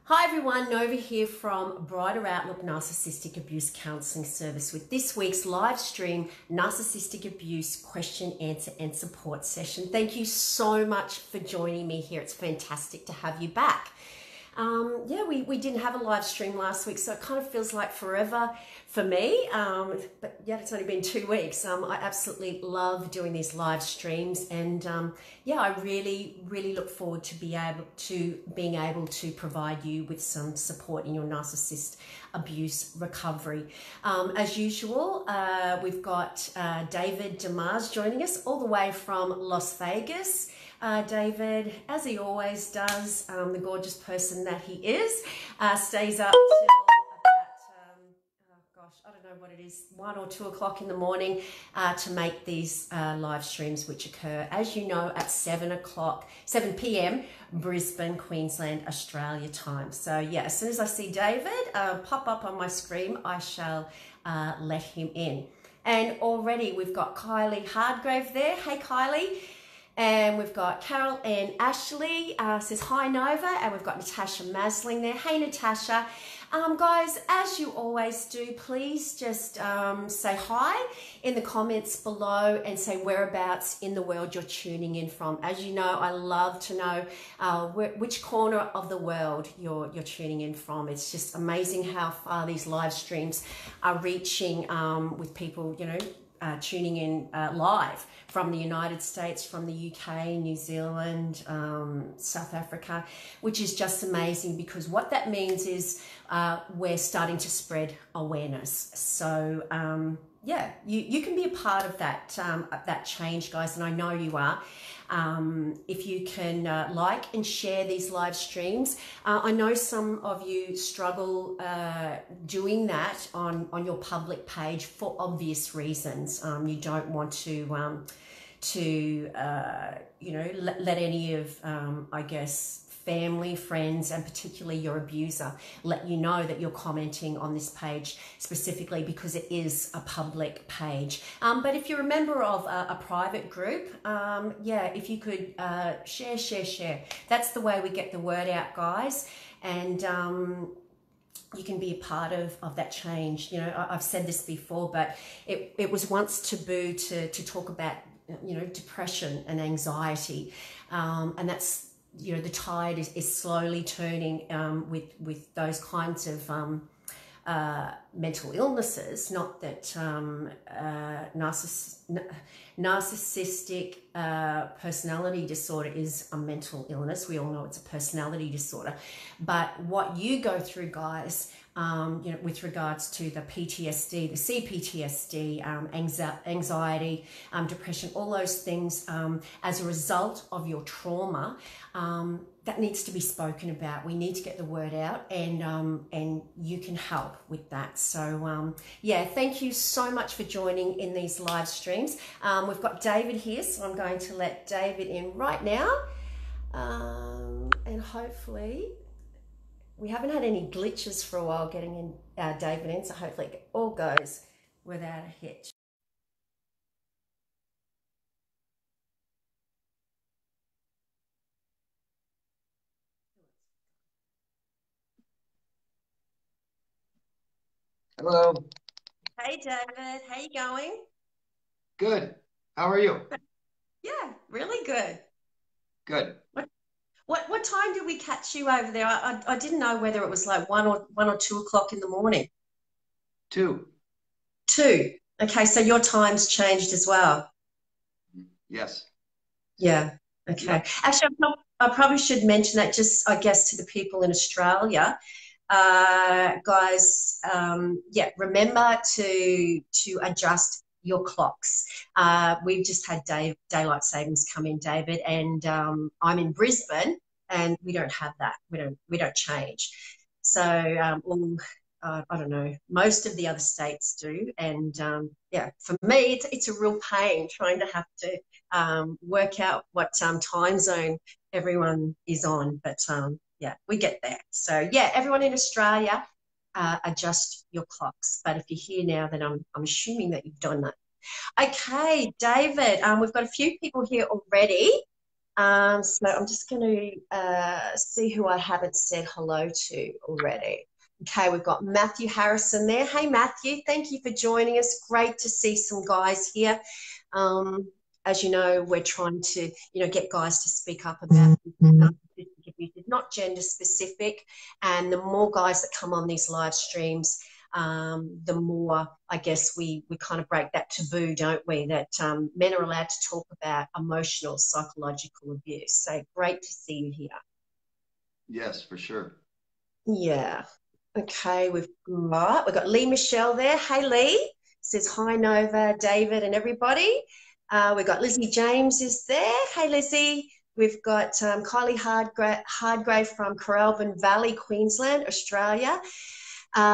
Hi everyone, Nova here from Brighter Outlook Narcissistic Abuse Counselling Service with this week's live stream Narcissistic Abuse Question, Answer and Support session. Thank you so much for joining me here. It's fantastic to have you back. We didn't have a live stream last week, so it kind of feels like forever for me, but yet it's only been 2 weeks. I absolutely love doing these live streams, and I really look forward to being able to provide you with some support in your narcissist abuse recovery. As usual, we've got David Demars joining us all the way from Las Vegas. David, as he always does, the gorgeous person that he is, stays up till about, I don't know what it is, 1 or 2 o'clock in the morning to make these live streams, which occur, as you know, at 7 p.m. Brisbane, Queensland, Australia time. So yeah, as soon as I see David pop up on my screen, I shall let him in. And already we've got Kylie Hardgrave there. Hey, Kylie. And we've got Carol and Ashley says hi Nova, and we've got Natasha Masling there. Hey Natasha. Guys, as you always do, please just say hi in the comments below and say whereabouts in the world you're tuning in from. As you know, I love to know which corner of the world you're tuning in from. It's just amazing how far these live streams are reaching with people, tuning in live from the United States, from the UK, New Zealand, South Africa, which is just amazing, because what that means is we're starting to spread awareness. So you can be a part of that change, guys, and I know you are. If you can like and share these live streams. I know some of you struggle doing that on your public page for obvious reasons. You don't want to let any of, I guess, family, friends, and particularly your abuser let you know that you're commenting on this page specifically because it is a public page. But if you're a member of a private group, if you could share. That's the way we get the word out, guys. And you can be a part of that change. I've said this before, but it was once taboo to talk about depression and anxiety, and that's the tide is slowly turning with those kinds of mental illnesses. Not that narcissistic personality disorder is a mental illness. We all know it's a personality disorder. But what you go through, guys, with regards to the PTSD, the CPTSD, anxiety, depression, all those things as a result of your trauma, that needs to be spoken about. We need to get the word out, and you can help with that. So thank you so much for joining in these live streams. We've got David here, so I'm going to let David in right now, and hopefully we haven't had any glitches for a while getting in David in, so hopefully it all goes without a hitch. Hello. Hey David, how you going? Good. How are you? Yeah, really good. Good. What time did we catch you over there? I didn't know whether it was like 1 or 2 o'clock in the morning. 2. 2. Okay, so your time's changed as well. Yes. Yeah. Okay. Yep. Actually, I probably should mention that, just, I guess, to the people in Australia. Guys, remember to adjust your clocks. We've just had daylight savings come in, David, and I'm in Brisbane, and we don't have that. We don't change. So I don't know, most of the other states do, and for me it's a real pain trying to have to work out what time zone everyone is on, but we get there. So everyone in Australia, adjust your clocks. But if you're here now, then I'm assuming that you've done that. Okay, David, we've got a few people here already. So I'm just going to see who I haven't said hello to already. Okay, we've got Matthew Harrison there. Hey, Matthew, thank you for joining us. Great to see some guys here. As you know, we're trying to, get guys to speak up about narcissistic abuse. It's not gender specific, and the more guys that come on these live streams, the more, I guess, we kind of break that taboo, don't we, that men are allowed to talk about emotional, psychological abuse. So great to see you here. Yes, for sure. Yeah. Okay, we've got Lee Michelle there. Hey, Lee. Says hi, Nova, David, and everybody. We've got Lizzie James is there. Hey, Lizzie. We've got Kylie Hardgrave from Coralbin Valley, Queensland, Australia.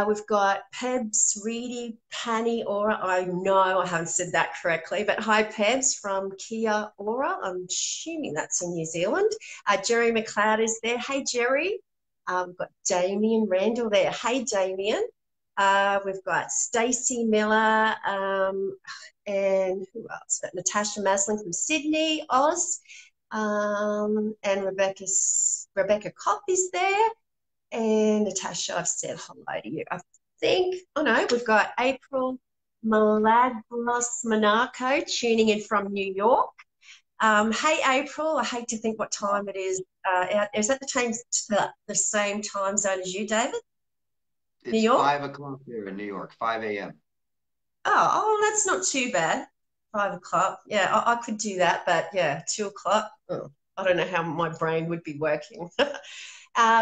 We've got Pebs, Reedy, Panny, Aura. I know I haven't said that correctly, but hi, Pebs from Kia Ora. I'm assuming that's in New Zealand. Jerry McLeod is there. Hey, Jerry. We've got Damien Randall there. Hey, Damien. We've got Stacey Miller, and who else? We've got Natasha Maslin from Sydney, Oz, and Rebecca Kopp is there. And Natasha, I've said hello to you. I think, oh no, we've got April Milagros Monaco tuning in from New York. Hey, April, I hate to think what time it is. Is that the same time zone as you, David? It's New York? 5 o'clock here in New York, 5 a.m. Oh, that's not too bad. 5 o'clock. Yeah, I could do that, but yeah, 2 o'clock. Oh, I don't know how my brain would be working.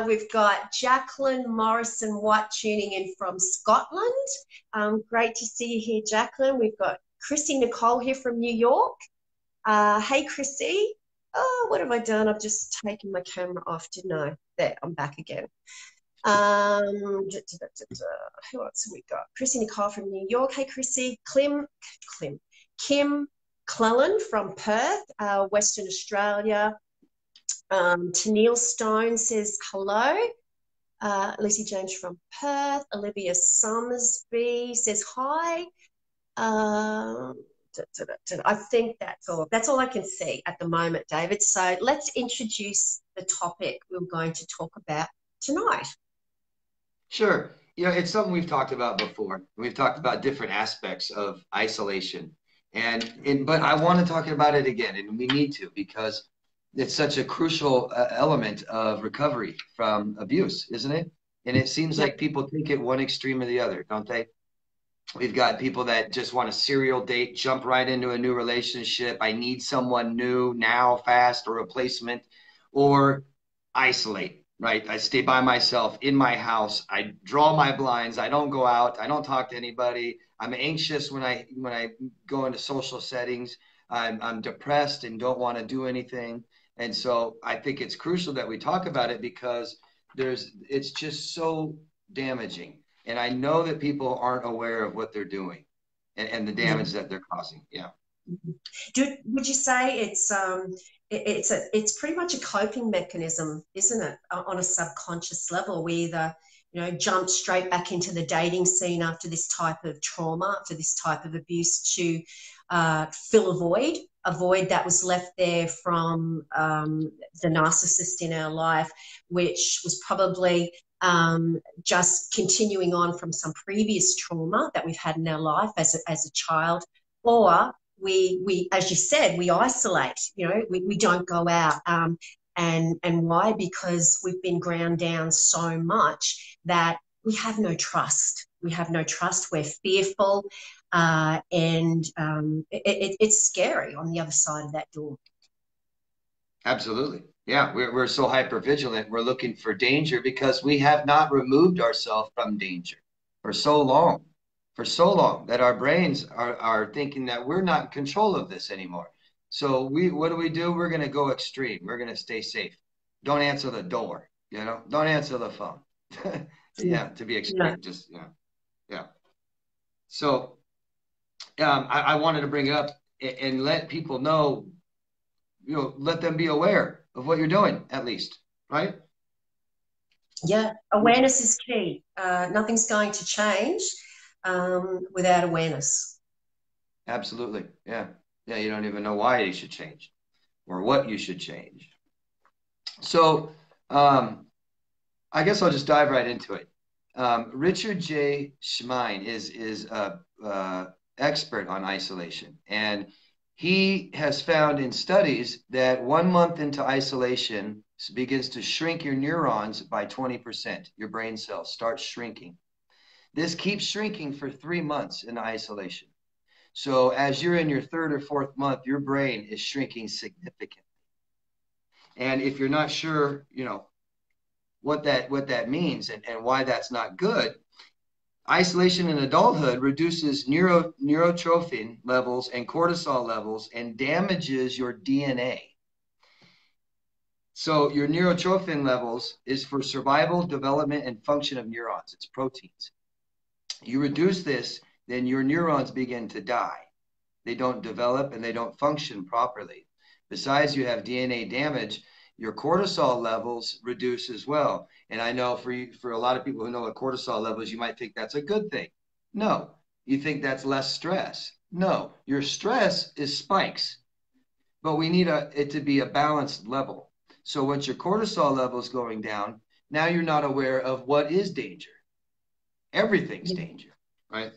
We've got Jacqueline Morrison White tuning in from Scotland. Great to see you here, Jacqueline. We've got Chrissy Nicole here from New York. Hey, Chrissy. Oh, what have I done? I've just taken my camera off, didn't I? There, I'm back again. Who else have we got? Chrissy Nicole from New York. Hey, Chrissy. Kim Clellan from Perth, Western Australia. Tennille Stone says hello. Lucy James from Perth. Olivia Summersby says hi. I think that's all. That's all I can see at the moment, David. So let's introduce the topic we're going to talk about tonight. Sure. It's something we've talked about before. We've talked about different aspects of isolation. But I want to talk about it again, and we need to, because it's such a crucial element of recovery from abuse, isn't it? And it seems like people take it one extreme or the other, don't they? We've got people that just want a serial date, jump right into a new relationship. I need someone new now, fast, or replacement, or isolate, right? I stay by myself in my house. I draw my blinds. I don't go out. I don't talk to anybody. I'm anxious when I go into social settings. I'm depressed and don't want to do anything. And so I think it's crucial that we talk about it, because it's just so damaging. And I know that people aren't aware of what they're doing and the damage that they're causing. Yeah. Would you say it's pretty much a coping mechanism, isn't it, on a subconscious level? We either, jump straight back into the dating scene after this type of trauma, after this type of abuse, to fill a void that was left there from the narcissist in our life, which was probably just continuing on from some previous trauma that we've had in our life as a child. Or we, as you said, we isolate, we don't go out. And why? Because we've been ground down so much that we have no trust. We have no trust. We're fearful. And it's scary on the other side of that door. Absolutely. Yeah, we're so hyper vigilant. We're looking for danger because we have not removed ourselves from danger for so long, that our brains are thinking that we're not in control of this anymore. So what do? We're going to go extreme. We're going to stay safe. Don't answer the door, don't answer the phone. Yeah, to be extreme, just, yeah. So I wanted to bring it up and let people know, let them be aware of what you're doing, at least, right? Yeah, awareness is key. Nothing's going to change without awareness. Absolutely. Yeah. Yeah, you don't even know why you should change. or what you should change. So I guess I'll just dive right into it. Richard J. Schmine is a expert on isolation, and he has found in studies that 1 month into isolation begins to shrink your neurons by 20%. Your brain cells start shrinking. This keeps shrinking for 3 months in isolation. So as you're in your third or fourth month, your brain is shrinking significantly. And if you're not sure, what that means and why that's not good, isolation in adulthood reduces neurotrophin levels and cortisol levels and damages your DNA. So your neurotrophin levels is for survival, development, and function of neurons. It's proteins. You reduce this, then your neurons begin to die. They don't develop and they don't function properly. Besides, you have DNA damage. Your cortisol levels reduce as well. And I know for a lot of people who know what cortisol levels, you might think that's a good thing. No. You think that's less stress. No. Your stress is spikes. But we need it to be a balanced level. So once your cortisol level is going down, now you're not aware of what is danger. Everything's danger, right?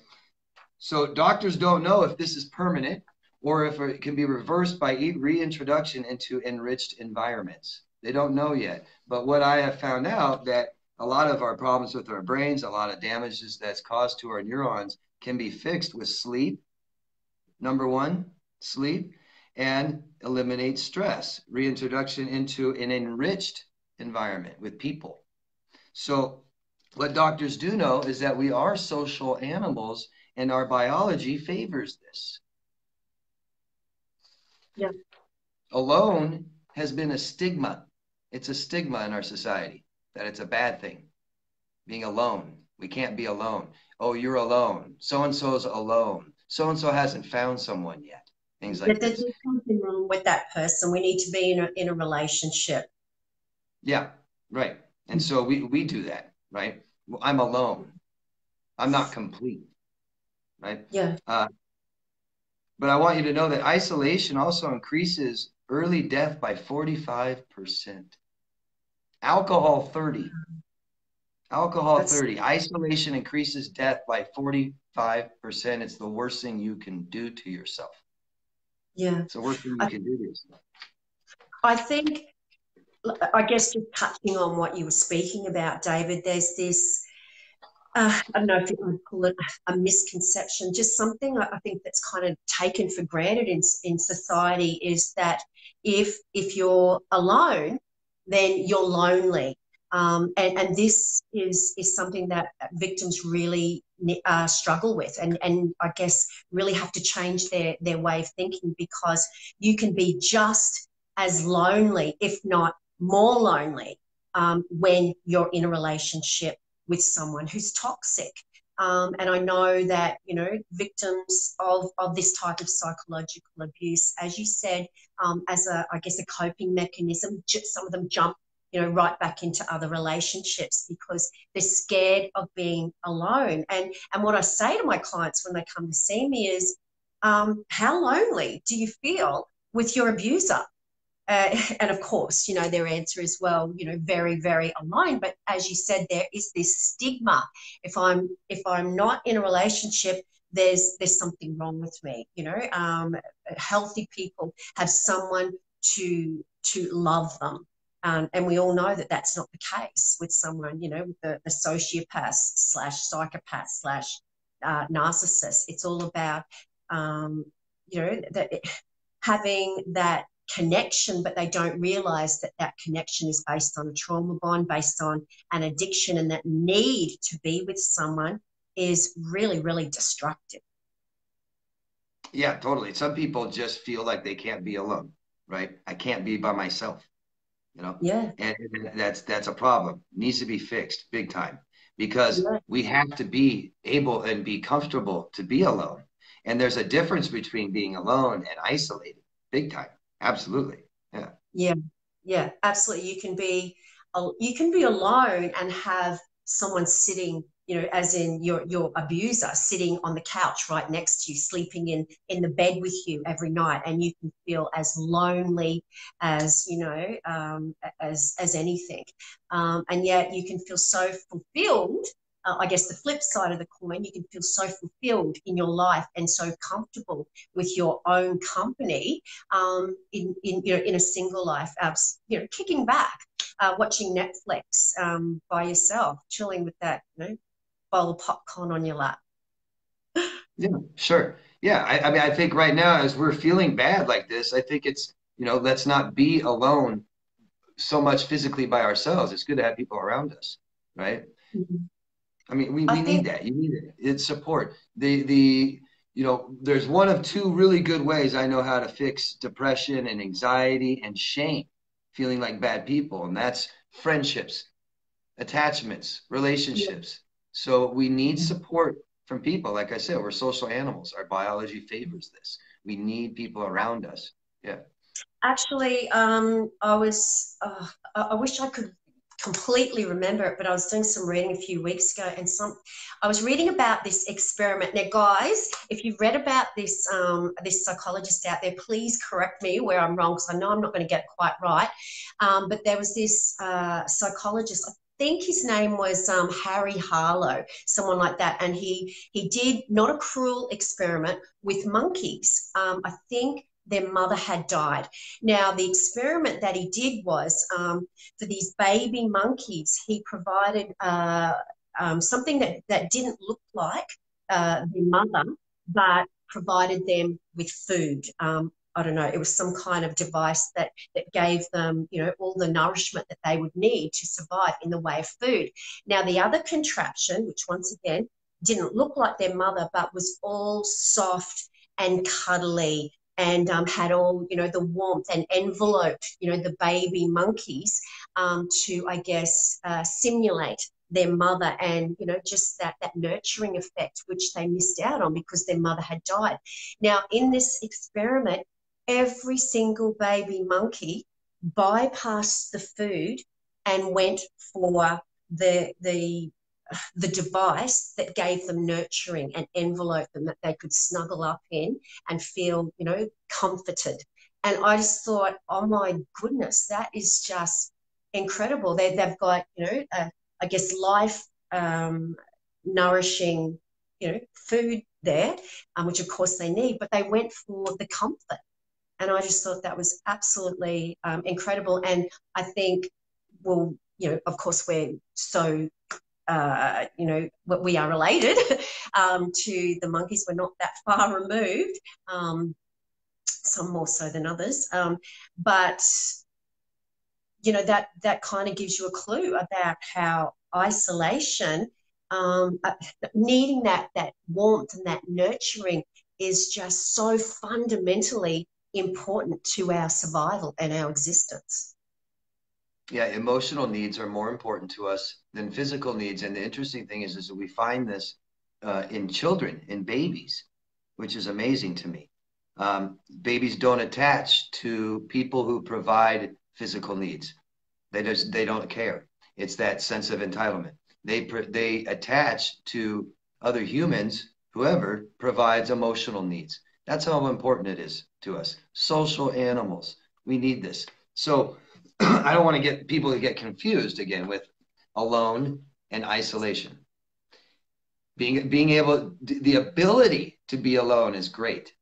So doctors don't know if this is permanent or if it can be reversed by reintroduction into enriched environments. They don't know yet. But what I have found out that a lot of our problems with our brains, a lot of damages that's caused to our neurons can be fixed with sleep. Number one, sleep, and eliminate stress, reintroduction into an enriched environment with people. So what doctors do know is that we are social animals and our biology favors this. Yeah. Alone has been a stigma. It's a stigma in our society that it's a bad thing. Being alone. We can't be alone. Oh, you're alone. So-and-so's alone. So-and-so hasn't found someone yet. Things like this. There's something wrong with that person. We need to be in a relationship. Yeah, right. And so we do that, right? I'm alone. I'm not complete, right? Yeah. But I want you to know that isolation also increases early death by 45%. Alcohol 30. Alcohol 30. Isolation increases death by 45%. It's the worst thing you can do to yourself. Yeah. It's the worst thing you can do to yourself. I think, I guess just touching on what you were speaking about, David, there's this, I don't know if you would call it a misconception, just something I think that's kind of taken for granted in society is that if you're alone, then you're lonely. And this is something that victims really struggle with, and I guess really have to change their way of thinking, because you can be just as lonely, if not more lonely, when you're in a relationship with someone who's toxic. And I know that, victims of this type of psychological abuse, as you said, as I guess a coping mechanism, some of them jump, right back into other relationships because they're scared of being alone. And what I say to my clients when they come to see me is, how lonely do you feel with your abuser? And of course, their answer is, well, very, very alone. But as you said, there is this stigma. If I'm not in a relationship, there's something wrong with me. Healthy people have someone to love them. And we all know that that's not the case with someone, with the sociopath slash psychopath slash narcissist. It's all about, having that connection, but they don't realize that connection is based on a trauma bond, based on an addiction, and that need to be with someone is really, really destructive. Yeah, totally. Some people just feel like they can't be alone, right? I can't be by myself, Yeah. and that's a problem. Needs to be fixed big time, because we have to be able and be comfortable to be alone. And there's a difference between being alone and isolated, big time. Absolutely. Yeah. Yeah. Yeah, absolutely. You can be alone and have someone sitting, as in your abuser sitting on the couch right next to you, sleeping in the bed with you every night, and you can feel as lonely as, as anything. And yet you can feel so fulfilled. I guess the flip side of the coin, you can feel so fulfilled in your life and so comfortable with your own company, in a single life, kicking back, watching Netflix by yourself, chilling with that bowl of popcorn on your lap. Yeah, sure. Yeah, I mean, I think right now, as we're feeling bad like this, I think it's, let's not be alone so much physically by ourselves. It's good to have people around us, right? Mm-hmm. I mean, we I need think, that. You need it. It's support. There's one of two really good ways I know how to fix depression and anxiety and shame, feeling like bad people, and that's friendships, attachments, yeah. relationships. So we need support from people. Like I said, we're social animals. Our biology favors this. We need people around us. Yeah. Actually, I wish I could completely remember it, but I was doing some reading a few weeks ago, and I was reading about this experiment. Now, guys, if you've read about this psychologist out there, please correct me where I'm wrong, because I know I'm not going to get it quite right. But there was this psychologist. I think his name was Harry Harlow, someone like that, and he did not a cruel experiment with monkeys. I think their mother had died. Now, the experiment that he did was, for these baby monkeys, he provided something that didn't look like their mother, but provided them with food. I don't know, it was some kind of device that gave them, all the nourishment that they would need to survive in the way of food. Now, the other contraption, which once again didn't look like their mother, but was all soft and cuddly, and had all, the warmth, and enveloped, the baby monkeys, to, I guess, simulate their mother, and, just that nurturing effect, which they missed out on because their mother had died. Now, in this experiment, every single baby monkey bypassed the food and went for the device that gave them nurturing and enveloped them, that they could snuggle up in and feel, comforted. And I just thought, oh my goodness, that is just incredible. They've got, I guess, life nourishing, food there, which of course they need, but they went for the comfort. And I just thought that was absolutely incredible. And I think, well, of course, we're so we are related to the monkeys. We're not that far removed, some more so than others. But, that kind of gives you a clue about how isolation, needing that warmth and that nurturing, is just so fundamentally important to our survival and our existence. Yeah, emotional needs are more important to us than physical needs. And the interesting thing is that we find this in children, in babies, which is amazing to me. Babies don't attach to people who provide physical needs. They don't care. It's that sense of entitlement. They attach to other humans, whoever provides emotional needs. That's how important it is to us. Social animals. We need this. So I don't want to get people to get confused again with alone and isolation. Being able, the ability to be alone is great.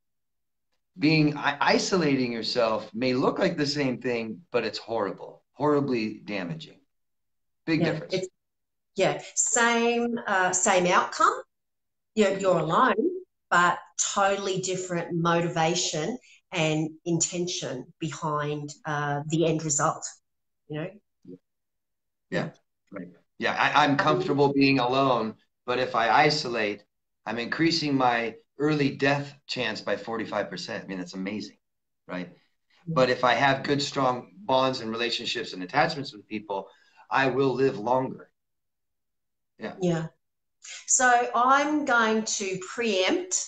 Isolating yourself may look like the same thing, but it's horribly damaging. Big difference. Same outcome. You're alone, but totally different motivation and intention behind the end result. Yeah, right. Yeah, I'm comfortable being alone, but if I isolate, I'm increasing my early death chance by 45%. I mean, that's amazing, right? But if I have good, strong bonds and relationships and attachments with people, I will live longer. Yeah. Yeah. So I'm going to preempt,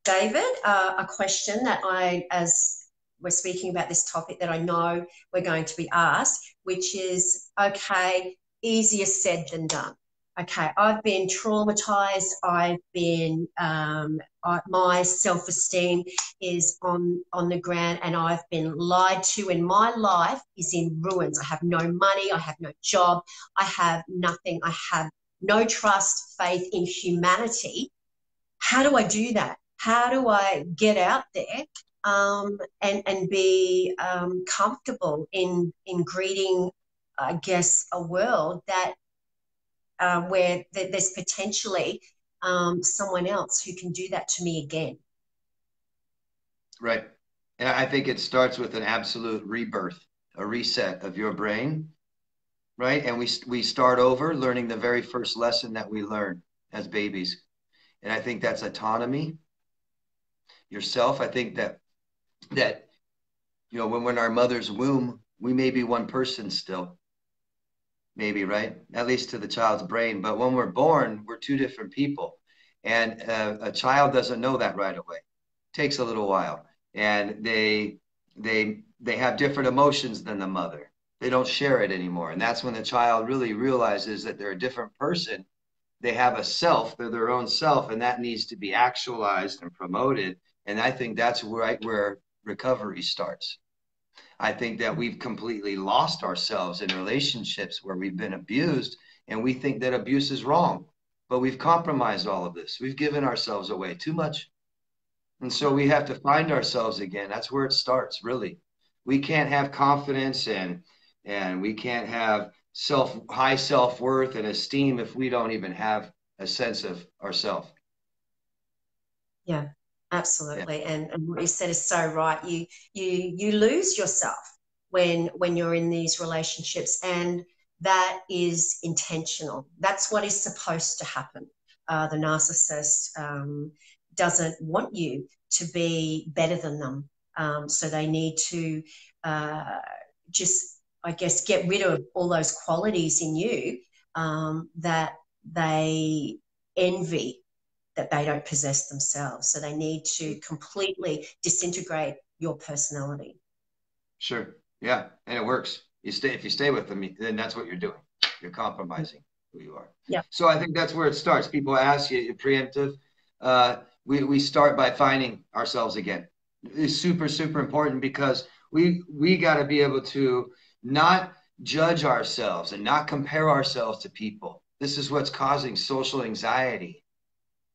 David, a question that as we're speaking about this topic, that I know we're going to be asked, which is, okay, easier said than done. Okay, I've been traumatized. I've been my self-esteem is on the ground, and I've been lied to, and my life is in ruins. I have no money. I have no job. I have nothing. I have no trust, faith in humanity. How do I do that? How do I get out there and be comfortable in greeting, I guess, a world that where there's potentially someone else who can do that to me again. Right. And I think it starts with an absolute rebirth, a reset of your brain, right? And we start over learning the very first lesson that we learn as babies. And I think that's autonomy, yourself. I think that when we're in our mother's womb, we may be one person still. Maybe, right? At least to the child's brain. But when we're born, we're two different people. And a child doesn't know that right away. It takes a little while. And they have different emotions than the mother. They don't share it anymore. And that's when the child really realizes that they're a different person. They have a self, they're their own self, and that needs to be actualized and promoted. And I think that's right where recovery starts. I think that we've completely lost ourselves in relationships where we've been abused, and we think that abuse is wrong. But we've compromised all of this. We've given ourselves away too much. And so we have to find ourselves again. That's where it starts, really. We can't have confidence and we can't have high self-worth and esteem if we don't even have a sense of ourself. Yeah, absolutely. And what you said is so right. You lose yourself when you're in these relationships, and that is intentional. That's what is supposed to happen. The narcissist doesn't want you to be better than them. So they need to just, I guess, get rid of all those qualities in you that they envy, that they don't possess themselves. So they need to completely disintegrate your personality. Sure. Yeah. And it works. If you stay with them, then that's what you're doing. You're compromising who you are. Yeah. So I think that's where it starts. People ask you, preemptive. We start by finding ourselves again. It's super, super important because we got to be able to not judge ourselves and not compare ourselves to people. This is what's causing social anxiety.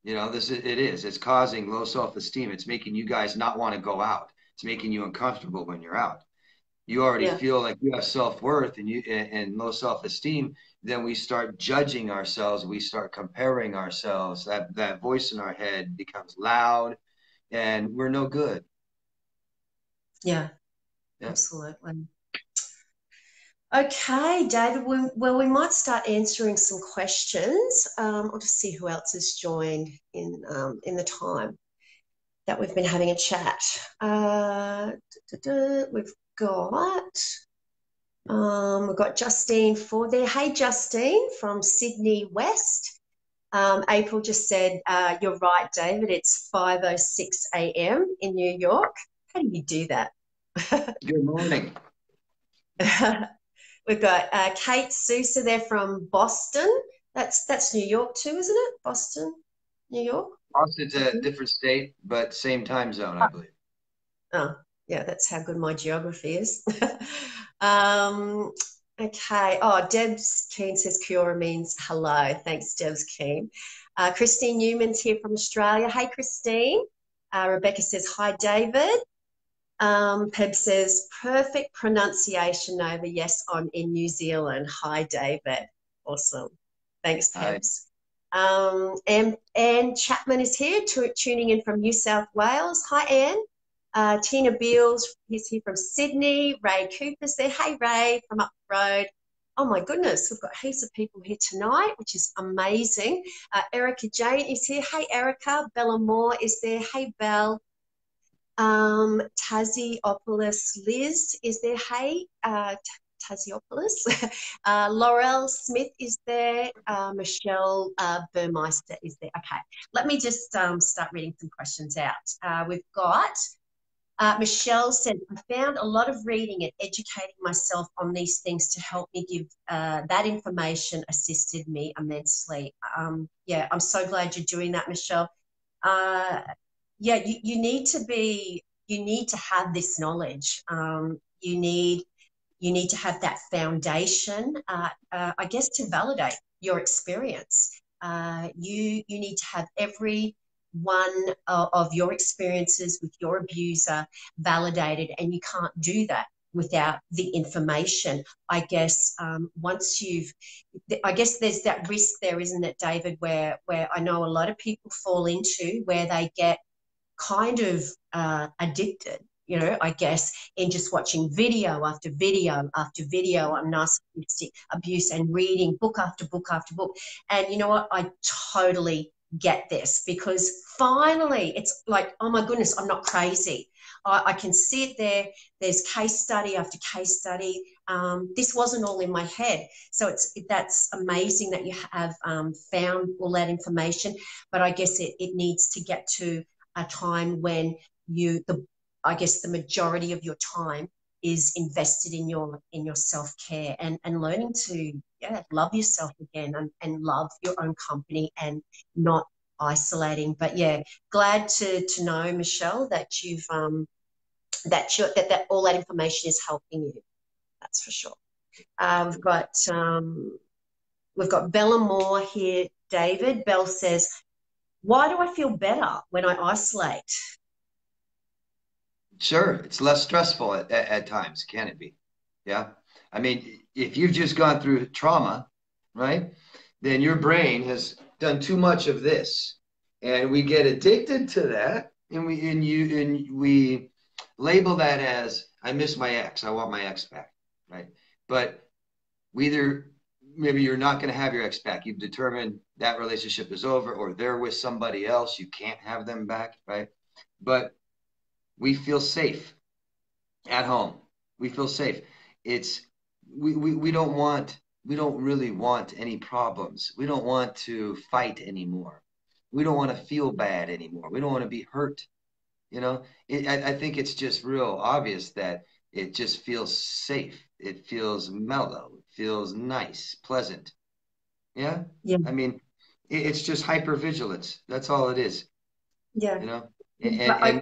It's causing low self-esteem. It's making you guys not want to go out. It's making you uncomfortable when you're out. You already feel like you have self-worth and low self-esteem. Then we start judging ourselves. We start comparing ourselves. That voice in our head becomes loud, and we're no good. Yeah. Absolutely. Okay, David, well, we might start answering some questions. I'll just see who else has joined in the time that we've been having a chat. We've got Justine Ford there. Hey, Justine from Sydney West. April just said, you're right, David, it's 5:06 a.m. in New York. How do you do that? Good morning. We've got Kate Sousa there from Boston. That's New York too, isn't it? Boston, New York? Boston's a different state, but same time zone, I believe. Oh, yeah, that's how good my geography is. Okay. Oh, Debs Keen says Kiora means hello. Thanks, Debs Keen. Christine Newman's here from Australia. Hey, Christine. Rebecca says, hi, David. Peb says, perfect pronunciation, Nova. Yes, I'm in New Zealand. Hi, David. Awesome. Thanks, Pebs. Anne Chapman is here, tuning in from New South Wales. Hi, Anne. Tina Beals is here from Sydney. Ray Cooper's there. Hey, Ray, from up the road. Oh, my goodness, we've got heaps of people here tonight, which is amazing. Erica Jane is here. Hey, Erica. Bella Moore is there. Hey, Belle. Taziopolis Liz is there. Hey, Taziopolis. Laurel Smith is there. Michelle Burmeister is there. Okay, let me just start reading some questions out. We've got Michelle said, I found a lot of reading and educating myself on these things to help me give that information assisted me immensely. Yeah, I'm so glad you're doing that, Michelle. Yeah, you need to you need to have this knowledge. You need to have that foundation, I guess, to validate your experience. You need to have every one of your experiences with your abuser validated, and you can't do that without the information. I guess I guess there's that risk there, isn't it, David, where I know a lot of people fall into, where they get kind of addicted, you know, I guess, in just watching video after video after video on narcissistic abuse and reading book after book after book. And you know what? I totally get this, because finally it's like, oh my goodness, I'm not crazy. I can see it there. There's case study after case study. This wasn't all in my head. So that's amazing that you have found all that information. But I guess it needs to get to a time when I guess the majority of your time is invested in your self-care and learning to love yourself again, and love your own company, and not isolating. But yeah, glad to know, Michelle, that you've that all that information is helping you. That's for sure. We've got Bella Moore here. David Bell says, why do I feel better when I isolate? Sure, it's less stressful at times, can it be? Yeah. I mean, if you've just gone through trauma, right, then your brain has done too much of this, and we get addicted to that, and we label that as, I miss my ex, I want my ex back, right? But maybe you're not going to have your ex back. You've determined that relationship is over, or they're with somebody else. You can't have them back, right? But we feel safe at home. We feel safe. We don't really want any problems. We don't want to fight anymore. We don't want to feel bad anymore. We don't want to be hurt. You know, I think it's just real obvious that it just feels safe. It feels mellow. It feels nice, pleasant. Yeah. Yeah. I mean, it's just hypervigilance. That's all it is. Yeah. You know, But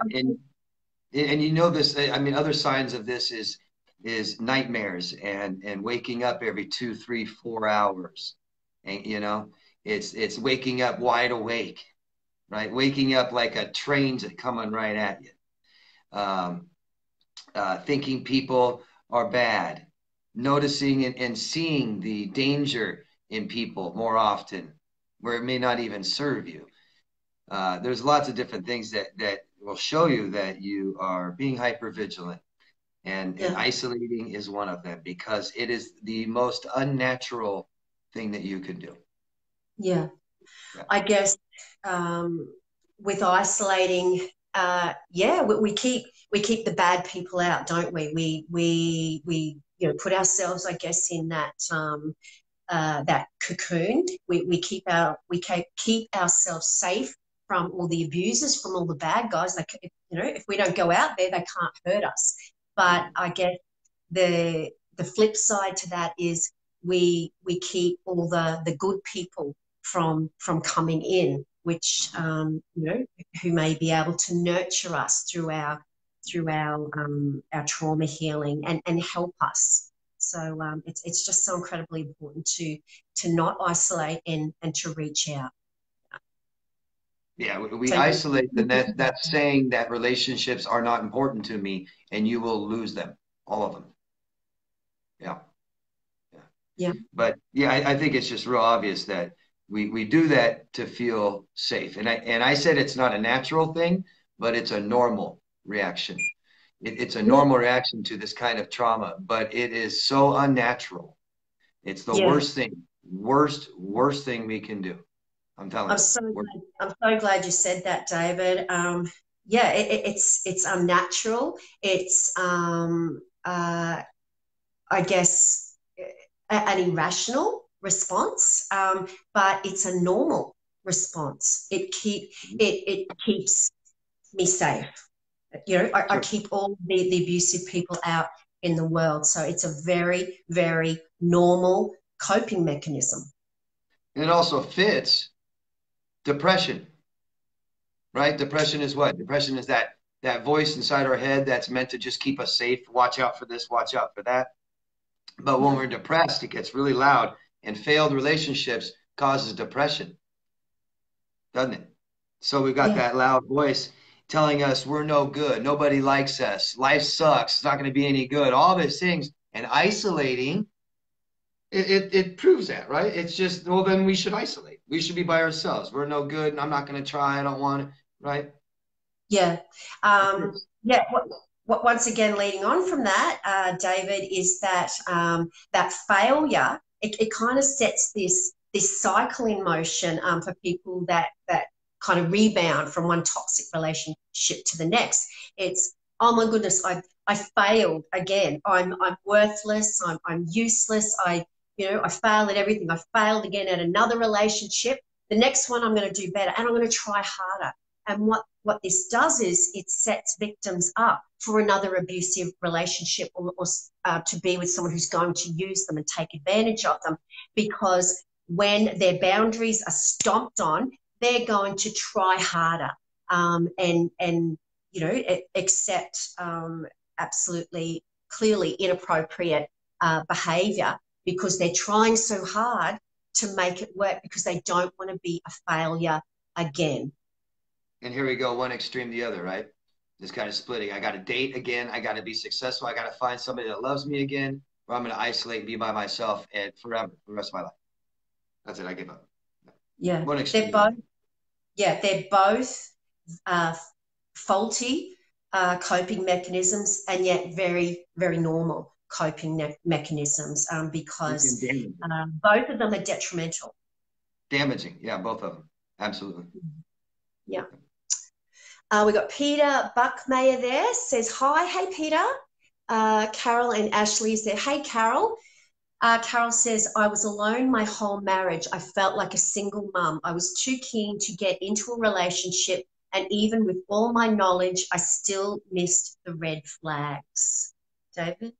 and you know this. I mean, other signs of this is nightmares and waking up every 2, 3, 4 hours, and you know, it's waking up wide awake, right? Waking up like a train's coming right at you. Thinking people are bad, noticing and seeing the danger in people more often, where it may not even serve you. There's lots of different things that will show you that you are being hyper vigilant, and isolating is one of them, because it is the most unnatural thing that you can do. Yeah. I guess with isolating, we keep the bad people out, don't we? We put ourselves, I guess, in that that cocoon. We keep ourselves safe from all the abusers, from all the bad guys. Like, if we don't go out there, they can't hurt us. But I guess the flip side to that is we keep all the good people from coming in, which who may be able to nurture us through our trauma healing and help us. So it's just so incredibly important to not isolate and to reach out. Yeah, we isolate, and that's saying that relationships are not important to me, and you will lose them, all of them. Yeah. Yeah. But yeah, I think it's just real obvious that we do that to feel safe. And I said it's not a natural thing, but it's a normal reaction. It's a normal reaction to this kind of trauma, but it is so unnatural. It's the worst thing, worst thing we can do. I'm telling you. I'm so glad you said that, David. It's unnatural. It's I guess an irrational response, but it's a normal response. It keeps me safe. You know, I Sure. keep all the abusive people out in the world. So it's a very, very normal coping mechanism. And it also fits depression, right? Depression is what? Depression is that voice inside our head that's meant to just keep us safe. Watch out for this, watch out for that. But when we're depressed, it gets really loud, and failed relationships causes depression, doesn't it? So we've got Yeah. that loud voice telling us we're no good, nobody likes us, life sucks, it's not going to be any good, all these things. And isolating, it proves that, right? It's just, well, then we should isolate. We should be by ourselves. We're no good, and I'm not going to try, I don't want to, right? Yeah. It is. Yeah. What, once again, leading on from that, David, is that that failure, it kind of sets this cycle in motion for people that kind of rebound from one toxic relationship to the next. It's, oh my goodness, I failed again. I'm worthless. I'm useless. I fail at everything. I failed again at another relationship. The next one I'm going to do better, and I'm going to try harder. And what this does is it sets victims up for another abusive relationship, or to be with someone who's going to use them and take advantage of them. Because when their boundaries are stomped on, they're going to try harder, and accept absolutely clearly inappropriate behaviour, because they're trying so hard to make it work, because they don't want to be a failure again. And here we go, one extreme to the other, right? Just kind of splitting. I got to date again. I got to be successful. I got to find somebody that loves me again, or I'm going to isolate and be by myself and forever, for the rest of my life. That's it. I give up. Yeah, One they're extreme to the both. other. Yeah, they're both uh, faulty coping mechanisms, and yet very, very normal coping mechanisms, because And damaging. both of them are detrimental. Damaging. Yeah, both of them. Absolutely. Yeah. We got Peter Buckmayer there, says hi. Hey, Peter. Carol and Ashley is there. Hey, Carol. Carol says, I was alone my whole marriage. I felt like a single mum. I was too keen to get into a relationship, and even with all my knowledge, I still missed the red flags. David?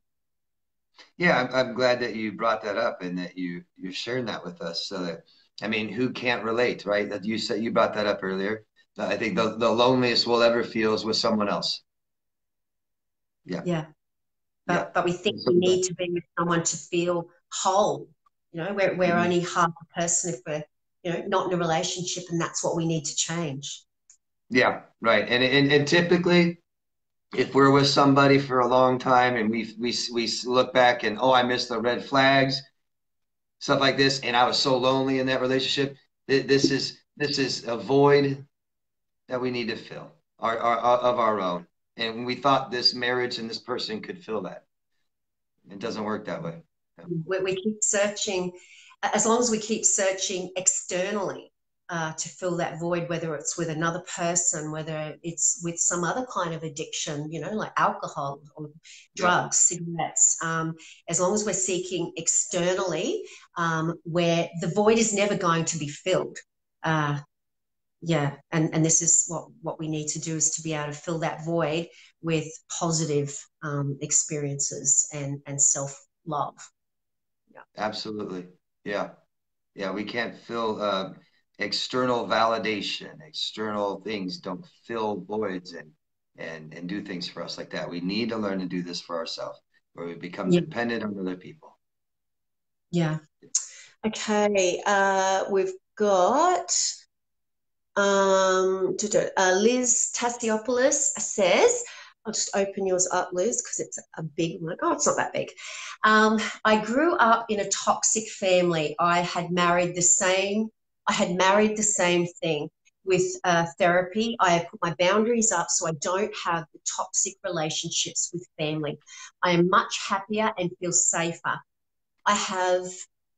Yeah, I'm glad that you brought that up and that you're sharing that with us. So that, I mean, who can't relate, right? That you said, you brought that up earlier. I think the loneliest we'll ever feel is with someone else. Yeah, Yeah. yeah. But we think I'm so we glad. need to be with someone to feel whole. We're Mhm. only half a person if we're, not in a relationship, and that's what we need to change. Yeah, right. And typically, if we're with somebody for a long time and we look back and, oh, I missed the red flags, stuff like this, and I was so lonely in that relationship. This is a void that we need to fill our of our own. And we thought this marriage and this person could fill that. It doesn't work that way. We keep searching, as long as we keep searching externally to fill that void, whether it's with another person, whether it's with some other kind of addiction, like alcohol or Yeah, drugs, cigarettes. As long as we're seeking externally, where the void is never going to be filled. Uh, yeah, and this is what we need to do, is to be able to fill that void with positive experiences and self love. Yeah. absolutely. Yeah, yeah. We can't fill external validation. External things don't fill voids and do things for us like that. We need to learn to do this for ourselves, where we become Yeah. dependent on other people. Yeah. Okay. We've got Liz Tassiopoulos says, I'll just open yours up, Liz, because it's a big one. Oh, it's not that big. I grew up in a toxic family. I had married the same thing. With therapy, I have put my boundaries up so I don't have the toxic relationships with family. I am much happier and feel safer. I have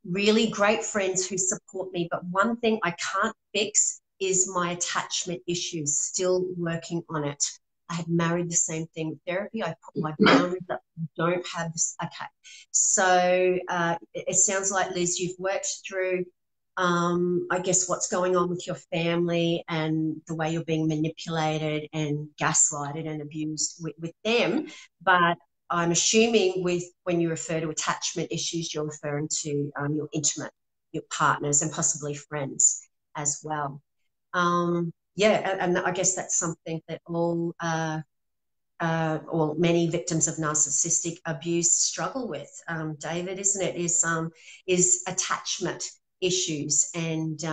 really great friends who support me, but one thing I can't fix is my attachment issues. Still working on it. I had married the same thing with therapy. I put my boundaries up. I don't have this. Okay. So it sounds like, Liz, you've worked through I guess what's going on with your family and the way you're being manipulated and gaslighted and abused with them. But I'm assuming with when you refer to attachment issues, you're referring to your intimate, your partners and possibly friends as well. Yeah, and I guess that's something that all or many victims of narcissistic abuse struggle with, David, isn't it? Is attachment issues, and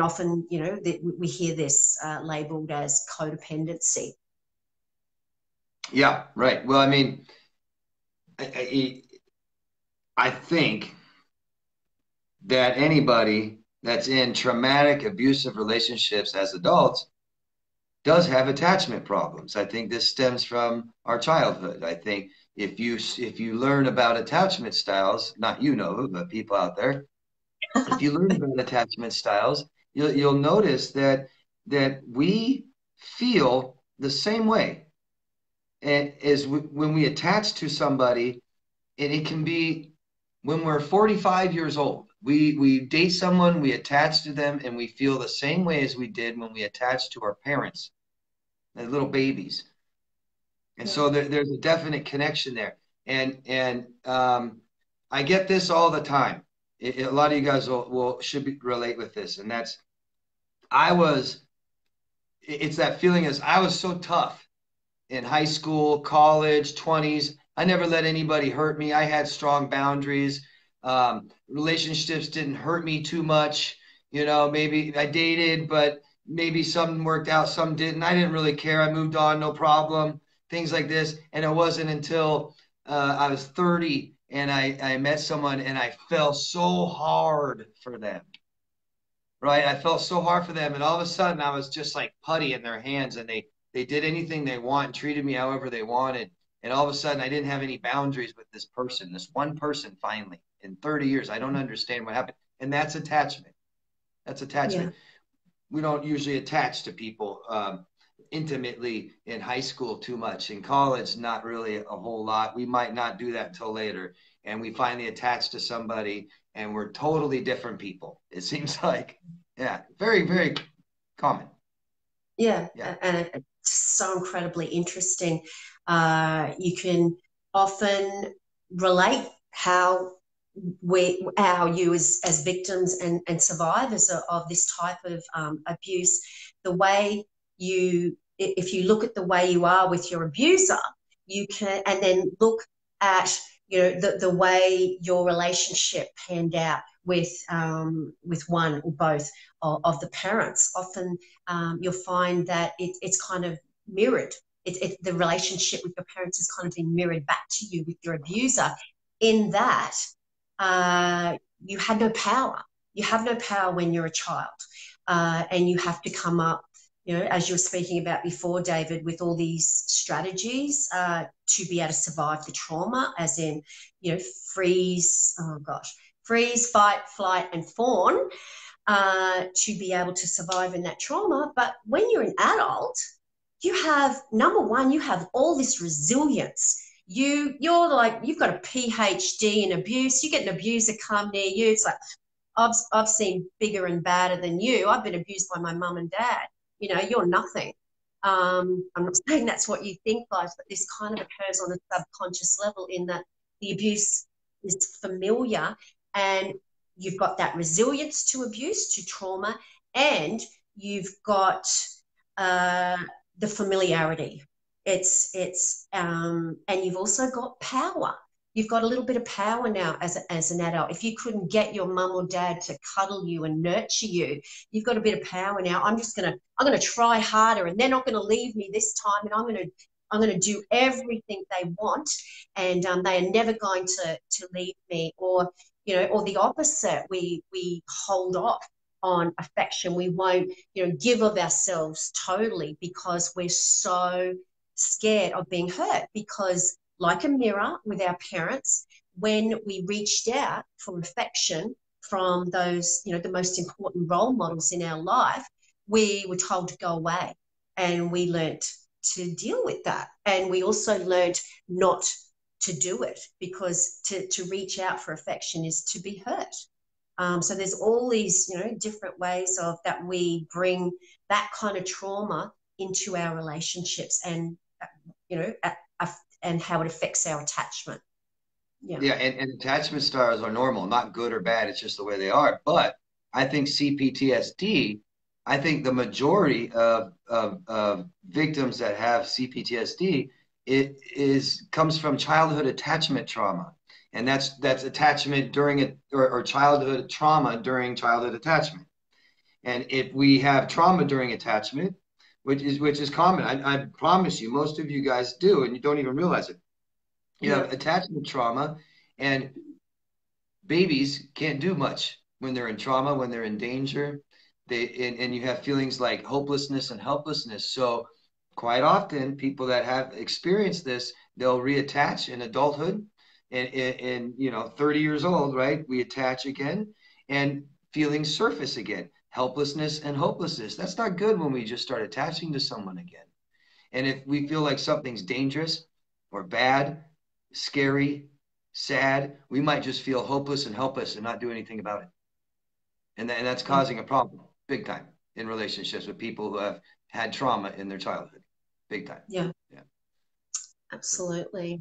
often, you know, we hear this labelled as codependency. Yeah, right. Well, I mean, I think that anybody that's in traumatic, abusive relationships as adults does have attachment problems. I think this stems from our childhood. I think if you learn about attachment styles, not you know, but people out there, if you learn about attachment styles, you'll notice that we feel the same way as when we attach to somebody, and it can be when we're 45 years old. We date someone, we attach to them, and we feel the same way as we did when we attached to our parents, as little babies. And so there's a definite connection there. And I get this all the time. A lot of you guys relate with this, and that's I was. It's that feeling as I was so tough in high school, college, 20s. I never let anybody hurt me. I had strong boundaries. Relationships didn't hurt me too much. You know, maybe I dated, but maybe some worked out, some didn't. I didn't really care. I moved on, no problem. Things like this. And it wasn't until I was 30 and I met someone and I fell so hard for them. Right? I felt so hard for them. And all of a sudden I was just like putty in their hands, and they did anything they want and treated me however they wanted. And all of a sudden, I didn't have any boundaries with this person, this one person finally in 30 years. I don't understand what happened. And that's attachment. That's attachment. Yeah. We don't usually attach to people intimately in high school too much. In college, not really a whole lot. We might not do that until later. And we finally attach to somebody, and we're totally different people, it seems like. Yeah, very, very common. Yeah, and it's so incredibly interesting. You can often relate how you as victims and survivors of this type of abuse, the way if you look at the way you are with your abuser, you can, and then look at, you know, the way your relationship panned out with one or both of the parents. Often you'll find that it's kind of mirrored. The relationship with your parents has kind of been mirrored back to you with your abuser, in that you had no power. You have no power when you're a child, and you have to come up, you know, as you were speaking about before, David, with all these strategies to be able to survive the trauma, as in, you know, freeze, fight, flight, and fawn, to be able to survive in that trauma. But when you're an adult, you have, number one, you have all this resilience. You're like, you've got a PhD in abuse. You get an abuser come near you. It's like, I've seen bigger and badder than you. I've been abused by my mum and dad. You know, you're nothing. I'm not saying that's what you think, guys, but this kind of occurs on a subconscious level, in that the abuse is familiar, and you've got that resilience to abuse, to trauma, and you've got the familiarity. And you've also got power. You've got a little bit of power now as an adult. If you couldn't get your mum or dad to cuddle you and nurture you, you've got a bit of power now. I'm gonna try harder, and they're not gonna leave me this time, and I'm gonna do everything they want, and they are never going to leave me. Or, you know, or the opposite. We hold off on affection. We won't, you know, give of ourselves totally, because we're so scared of being hurt. Because, like a mirror with our parents, when we reached out for affection from those, you know, the most important role models in our life, we were told to go away, and we learnt to deal with that. And we also learnt not to do it, because to reach out for affection is to be hurt. So there's all these, different ways of that we bring that kind of trauma into our relationships, and and how it affects our attachment. Yeah. Yeah, and attachment styles are normal, not good or bad. It's just the way they are. But I think CPTSD, I think the majority of victims that have CPTSD, comes from childhood attachment trauma. And that's attachment during it, or childhood trauma during childhood attachment. And if we have trauma during attachment, which is common, I promise you, most of you guys do, and you don't even realize it. You have attachment trauma, and babies can't do much when they're in trauma, when they're in danger. And you have feelings like hopelessness and helplessness. So quite often, people that have experienced this, they'll reattach in adulthood, and 30 years old, right? We attach again, and feelings surface again, helplessness and hopelessness. That's not good when we just start attaching to someone again. And if we feel like something's dangerous or bad, scary, sad, we might just feel hopeless and helpless and not do anything about it. And that's causing a problem big time in relationships with people who have had trauma in their childhood. Big time. Yeah. Yeah. Absolutely.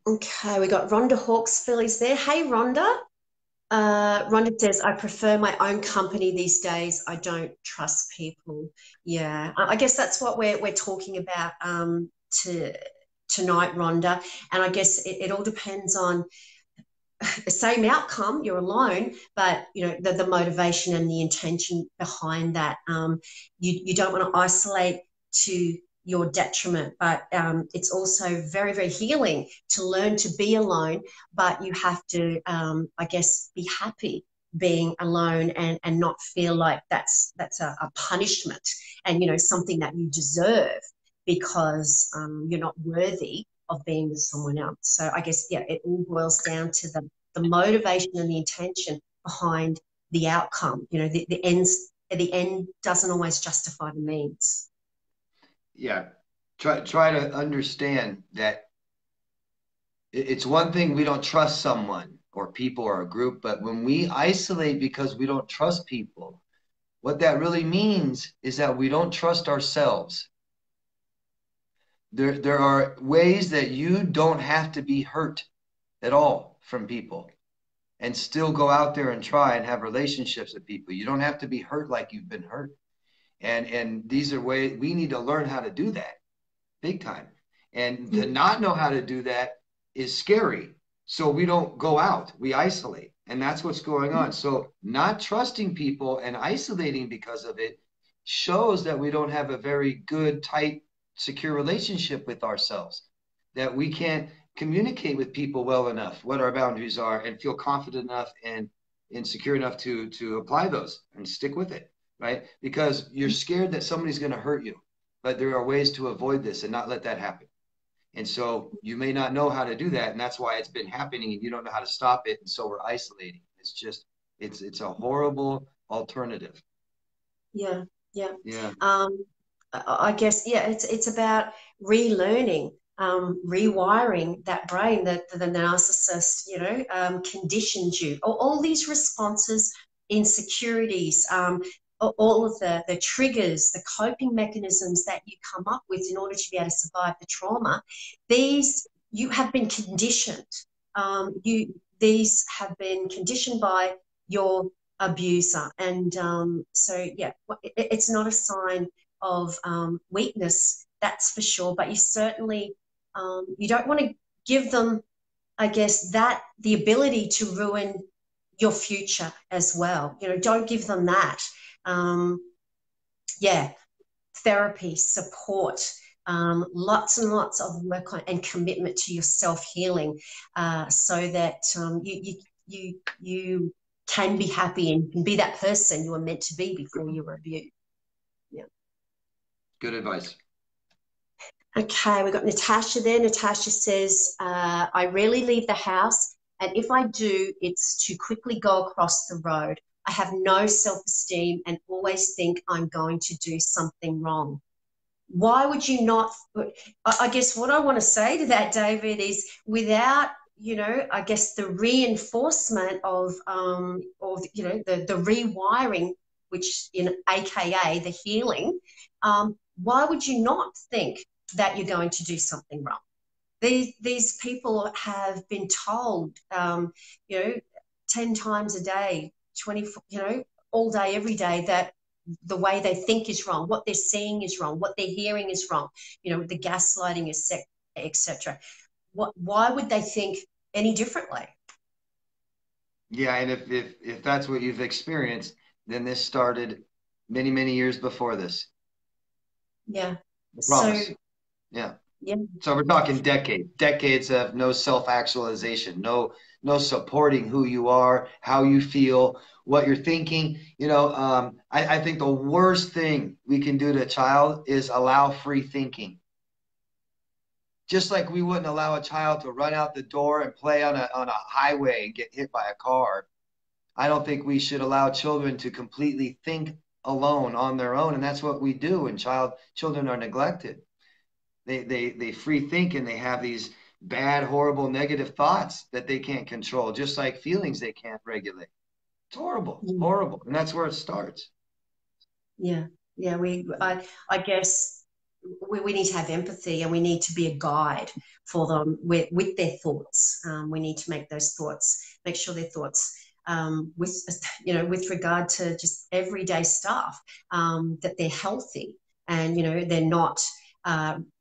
Okay, we got Rhonda Hawksville is there. Hey, Rhonda. Rhonda says, I prefer my own company these days. I don't trust people. Yeah, I guess that's what we're talking about tonight, Rhonda. And I guess it all depends on the same outcome. You're alone, but the motivation and the intention behind that. You don't want to isolate to your detriment, but it's also very, very healing to learn to be alone. But you have to, I guess, be happy being alone, and not feel like that's a punishment, and something that you deserve because you're not worthy of being with someone else. So I guess, yeah, it all boils down to the motivation and the intention behind the outcome. The end doesn't always justify the means. Yeah. Try to understand that it's one thing we don't trust someone or people or a group, but when we isolate because we don't trust people, what that really means is that we don't trust ourselves. There are ways that you don't have to be hurt at all from people and still go out there and try and have relationships with people. You don't have to be hurt like you've been hurt. And these are ways we need to learn how to do that big time. And to not know how to do that is scary. So we don't go out, we isolate. And that's what's going on. So not trusting people and isolating because of it shows that we don't have a very good, tight, secure relationship with ourselves, that we can't communicate with people well enough what our boundaries are and feel confident enough and secure enough to apply those and stick with it, right? Because you're scared that somebody's going to hurt you, but there are ways to avoid this and not let that happen. And so you may not know how to do that, and that's why it's been happening, and you don't know how to stop it, and so we're isolating. It's just it's a horrible alternative. Yeah. Yeah. I guess, yeah, it's about relearning, rewiring that brain that the narcissist, conditioned you. All these responses, insecurities, all of the triggers, the coping mechanisms that you come up with in order to be able to survive the trauma, these you have been conditioned. These have been conditioned by your abuser, and so yeah, it's not a sign of weakness, that's for sure. But you certainly you don't want to give them, I guess, that the ability to ruin your future as well. Don't give them that. Therapy, support, lots and lots of work on, and commitment to your self-healing, so that you can be happy and can be that person you were meant to be before you were abused. Yeah. Good advice. Okay, we've got Natasha there. Natasha says, I rarely leave the house, and if I do, it's to quickly go across the road. I have no self-esteem and always think I'm going to do something wrong. Why would you not? I guess what I want to say to that, David, is without I guess the reinforcement or the rewiring, which in AKA the healing, why would you not think that you're going to do something wrong? These people have been told, you know, 10 times a day, 24, all day, every day, that the way they think is wrong, what they're seeing is wrong, what they're hearing is wrong, the gaslighting is etc. Why would they think any differently? Yeah, and if that's what you've experienced, then this started many, many years before this. Yeah. I So, promise. Yeah. yeah. So we're talking decades of no self-actualization, no supporting who you are, how you feel, what you're thinking. I think the worst thing we can do to a child is allow free thinking. Just like we wouldn't allow a child to run out the door and play on a highway and get hit by a car. I don't think we should allow children to completely think alone on their own, and that's what we do when children are neglected. They free think, and they have these bad, horrible, negative thoughts that they can't control, just like feelings they can't regulate. It's horrible, horrible, and that's where it starts. Yeah. Yeah. I guess we need to have empathy, and we need to be a guide for them with their thoughts. We need to make sure their thoughts, with regard to just everyday stuff, that they're healthy, and they're not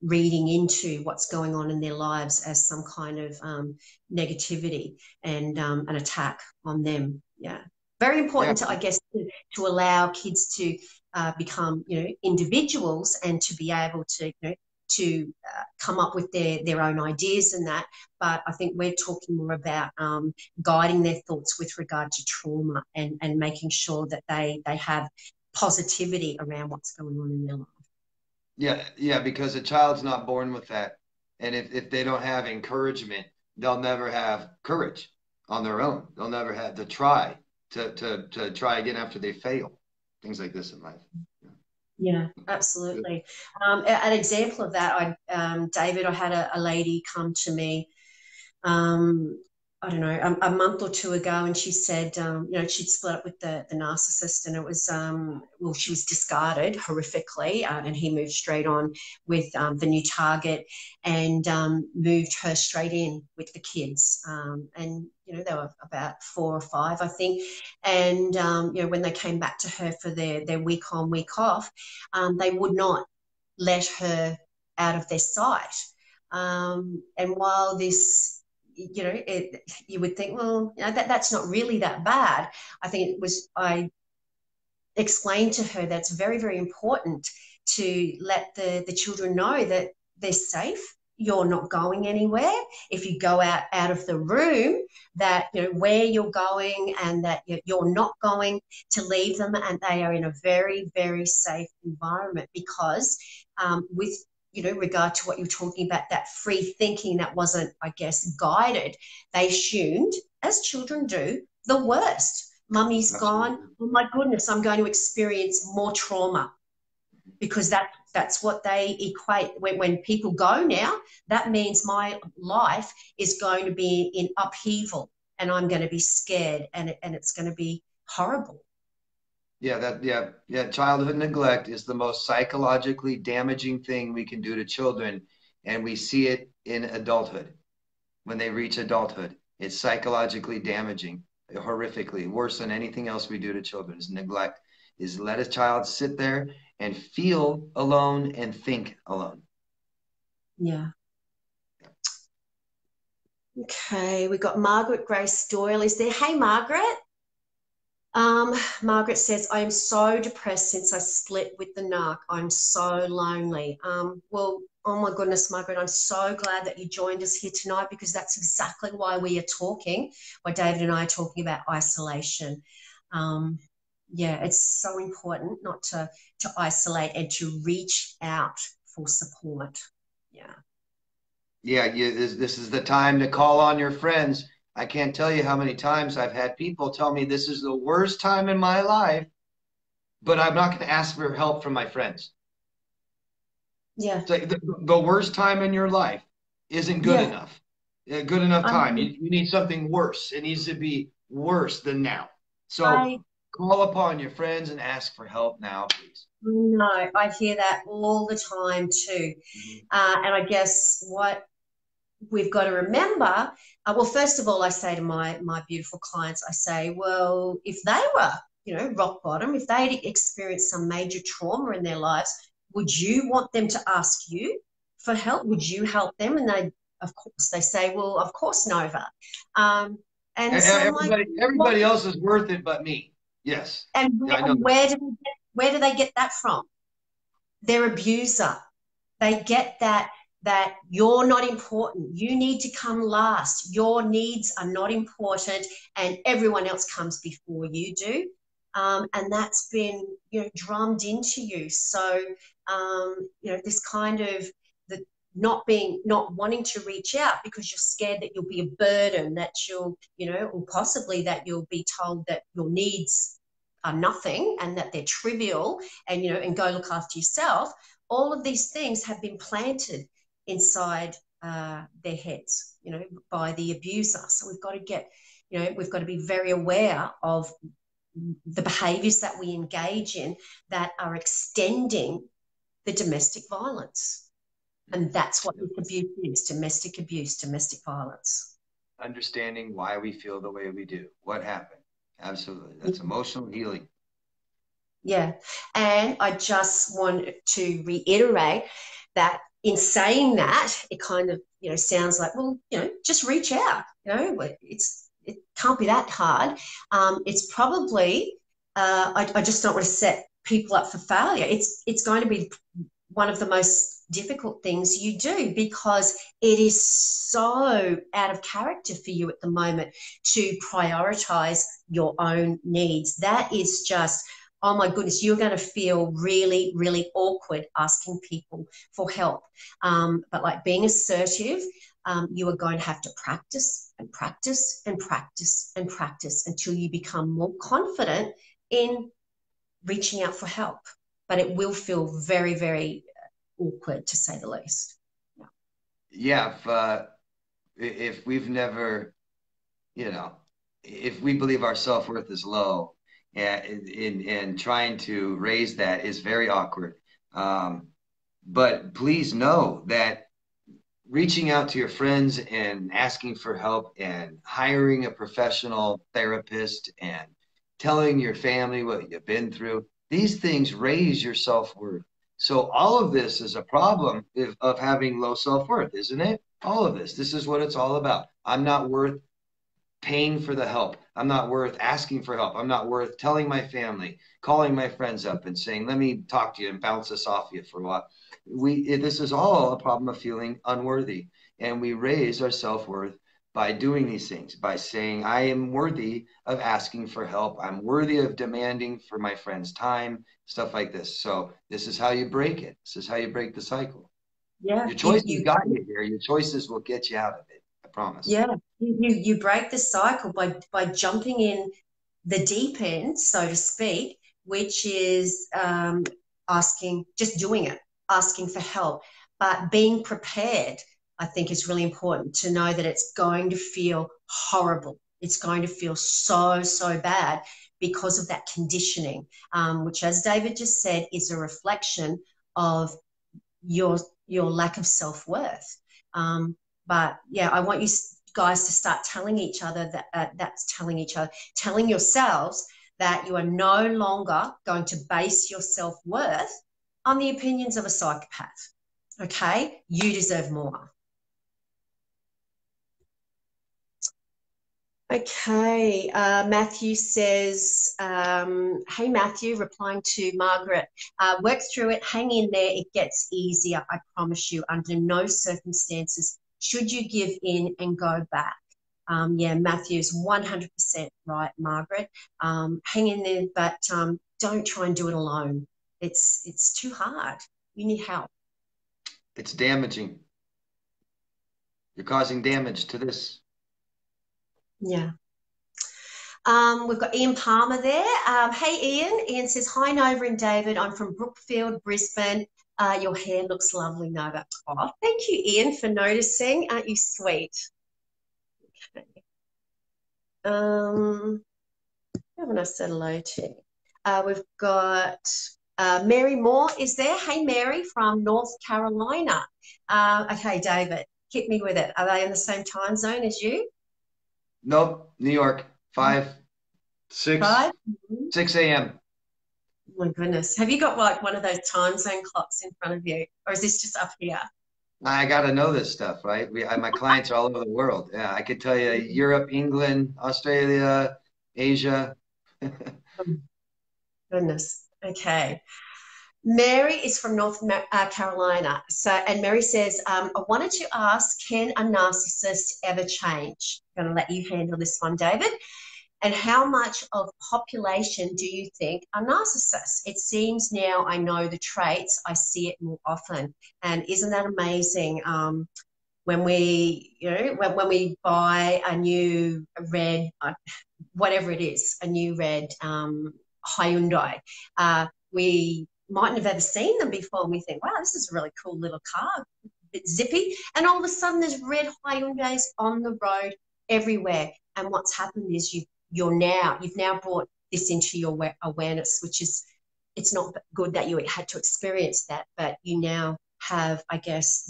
reading into what's going on in their lives as some kind of negativity and an attack on them. Yeah, very Yeah, important I guess, to allow kids to become, individuals, and to be able to, come up with their own ideas and that. But I think we're talking more about guiding their thoughts with regard to trauma, and making sure that they have positivity around what's going on in their life. yeah, because a child's not born with that, and if they don't have encouragement, they'll never have courage on their own. They'll never have to try to try again after they fail. Things like this in life. Yeah, absolutely. An example of that, David, I had a lady come to me, um, I don't know, a month or two ago, and she said, she'd split up with the narcissist, and it was, well, she was discarded horrifically, and he moved straight on with the new target, and moved her straight in with the kids. And, they were about 4 or 5, I think. And, when they came back to her for their week on, week off, they would not let her out of their sight. And while this, you would think, well, that's not really that bad. I explained to her that's very, very important to let the children know that they're safe. You're not going anywhere. If you go out of the room, that where you're going, and that you're not going to leave them, and they are in a very, very safe environment. Because with regard to what you're talking about, that free thinking that wasn't, I guess, guided, they assumed, as children do, the worst. Mummy's Absolutely. gone. Oh my goodness, I'm going to experience more trauma, because that's what they equate. When people go now, that means my life is going to be in upheaval, and I'm going to be scared, and it's going to be horrible. Yeah. Childhood neglect is the most psychologically damaging thing we can do to children, and we see it in adulthood. When they reach adulthood, it's psychologically damaging, horrifically, worse than anything else we do to children. Is neglect. Is let a child sit there and feel alone and think alone. Yeah. Okay, we've got Margaret Grace Doyle is there. Hey, Margaret. Margaret says, I am so depressed since I split with the narc. I'm so lonely. Well, oh my goodness, Margaret, I'm so glad that you joined us here tonight, because that's exactly why we are talking, why David and I are talking about isolation. Yeah, it's so important not to isolate, and to reach out for support. Yeah. Yeah, this is the time to call on your friends. I can't tell you how many times I've had people tell me this is the worst time in my life, but I'm not going to ask for help from my friends. Yeah. It's like the worst time in your life isn't good Yeah. enough. a good enough I, time. You need something worse. It needs to be worse than now. So I call upon your friends and ask for help now, please. no, I hear that all the time too. Mhm. And I guess what we've got to remember, well, first of all, I say to my beautiful clients, I say, well, if they were, rock bottom, if they'd experienced some major trauma in their lives, would you want them to ask you for help? Would you help them? And of course, they say, well, of course, Nova. Um, and so I'm like, what? Everybody else is worth it but me. Yes. And Yeah, I know that. where do they get that from? Their abuser. They get that you're not important. You need to come last. Your needs are not important, and everyone else comes before you do. And that's been drummed into you. So this kind of the not wanting to reach out because you're scared that you'll be a burden, that you'll or possibly that you'll be told that your needs are nothing and that they're trivial, and go look after yourself. All of these things have been planted inside their heads, by the abuser. So we've got to be very aware of the behaviours that we engage in that are extending the domestic violence. And that's what this abuse is: domestic abuse, domestic violence. Understanding why we feel the way we do. What happened? Absolutely. That's emotional healing. Yeah. And I just want to reiterate that in saying that, it kind of, sounds like, well, just reach out. It can't be that hard. It's probably, I just don't want to set people up for failure. It's going to be one of the most difficult things you do because it is so out of character for you at the moment to prioritize your own needs. That is just, oh my goodness, you're going to feel really, really awkward asking people for help. But like being assertive, you are going to have to practice and practice and practice and practice until you become more confident in reaching out for help. But it will feel very, very awkward, to say the least. Yeah, if we've never, if we believe our self-worth is low, and trying to raise that is very awkward. But please know that reaching out to your friends and asking for help and hiring a professional therapist and telling your family what you've been through, these things raise your self-worth. So all of this is a problem of having low self-worth, isn't it? All of this is what it's all about. I'm not worth paying for the help. I'm not worth asking for help. I'm not worth telling my family, calling my friends up and saying, let me talk to you and bounce this off you for a while. This is all a problem of feeling unworthy. And we raise our self-worth by doing these things, by saying, I am worthy of asking for help. I'm worthy of demanding for my friend's time, stuff like this. So this is how you break it. This is how you break the cycle. Yeah, Your choices got you here. Your choices will get you out of it. I promise. yeah. You break the cycle by jumping in the deep end, so to speak, which is just doing it, asking for help, but being prepared. I think is really important to know that it's going to feel horrible. It's going to feel so, so bad because of that conditioning, which, as David just said, is a reflection of your lack of self-worth. But yeah, I want you guys to start telling each other telling yourselves that you are no longer going to base your self-worth on the opinions of a psychopath. Okay? You deserve more. Okay, Matthew says, hey, Matthew, replying to Margaret, work through it, hang in there, it gets easier, I promise you. Under no circumstances should you give in and go back. Yeah, Matthew's 100% right, Margaret. Hang in there, but don't try and do it alone. It's too hard. You need help. It's damaging. You're causing damage to this. Yeah. We've got Ian Palmer there. Hey, Ian. Ian says, hi, Nova and David. I'm from Brookfield, Brisbane. Your hair looks lovely, Nova. Oh, thank you, Ian, for noticing. Aren't you sweet? Who haven't I said hello to? We've got Mary Moore is there. Hey, Mary from North Carolina. Okay, David, hit me with it. Are they in the same time zone as you? Nope, New York, 5, 6, Five? Mhm. 6 a.m. Oh my goodness. Have you got like one of those time zone clocks in front of you? Or is this just up here? I got to know this stuff, right? My clients are all over the world. Yeah, I could tell you Europe, England, Australia, Asia. Oh, goodness. Okay. Mary is from North Carolina. So, and Mary says, I wanted to ask, can a narcissist ever change? I'm going to let you handle this one, David. And how much of population do you think are narcissists? It seems now I know the traits, I see it more often. And isn't that amazing? When we, when we buy a new red, whatever it is, a new red Hyundai, we mightn't have ever seen them before. And we think, wow, this is a really cool little car, a bit zippy. And all of a sudden, there's red Hyundais on the road everywhere. And what's happened is you've now brought this into your awareness, which is, it's not good that you had to experience that, but you now have, I guess,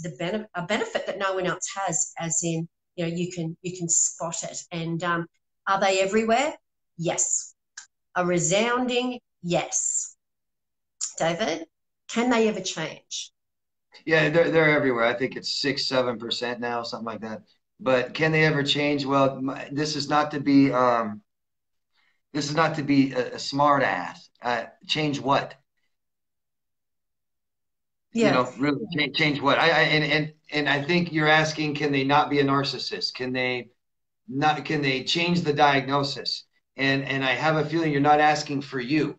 a benefit that no one else has, as in, you can spot it. And are they everywhere? Yes. A resounding yes. David, can they ever change? Yeah, they're everywhere. I think it's 6, 7% now, something like that. But can they ever change? Well, this is not to be a smart ass. Change what? Yeah. Really change what? And I think you're asking, can they not be a narcissist? Can they change the diagnosis? And I have a feeling you're not asking for you.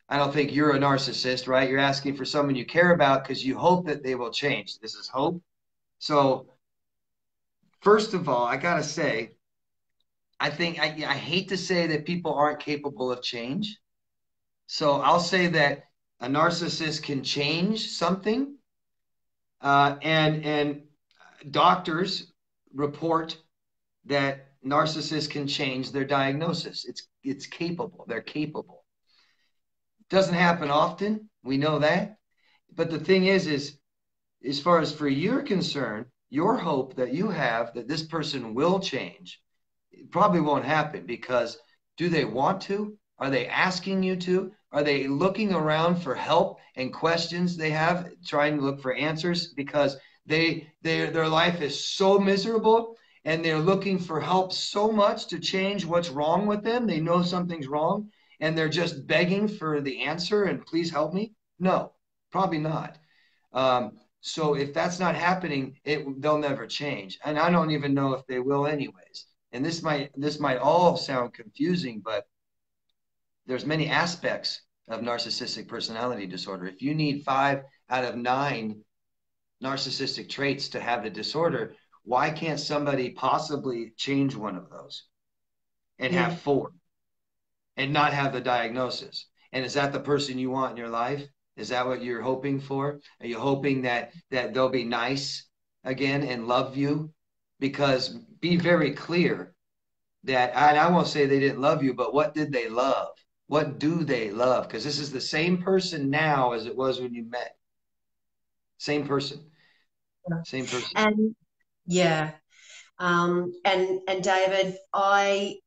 I don't think you're a narcissist, right? You're asking for someone you care about because you hope that they will change. This is hope. So first of all, I gotta say, I hate to say that people aren't capable of change. So I'll say that a narcissist can change something, and doctors report that narcissists can change their diagnosis. It's capable. They're capable. Doesn't happen often. We know that. But the thing is as far as for you're concerned, your hope that you have that this person will change, it probably won't happen because do they want to? Are they asking you to? Are they looking around for help and questions they have, trying to look for answers because their life is so miserable and they're looking for help so much to change what's wrong with them. They know something's wrong and they're just begging for the answer and please help me. No, probably not. So if that's not happening, they'll never change. And I don't even know if they will anyways. And this might all sound confusing, but there's many aspects of narcissistic personality disorder. If you need 5 out of 9 narcissistic traits to have the disorder, why can't somebody possibly change one of those and Yeah. have 4 and not have the diagnosis? And is that the person you want in your life? Is that what you're hoping for? Are you hoping that they'll be nice again and love you? Because be very clear that, and I won't say they didn't love you, but what did they love? What do they love? Because this is the same person now as it was when you met. Same person. Same person. And yeah. And David, I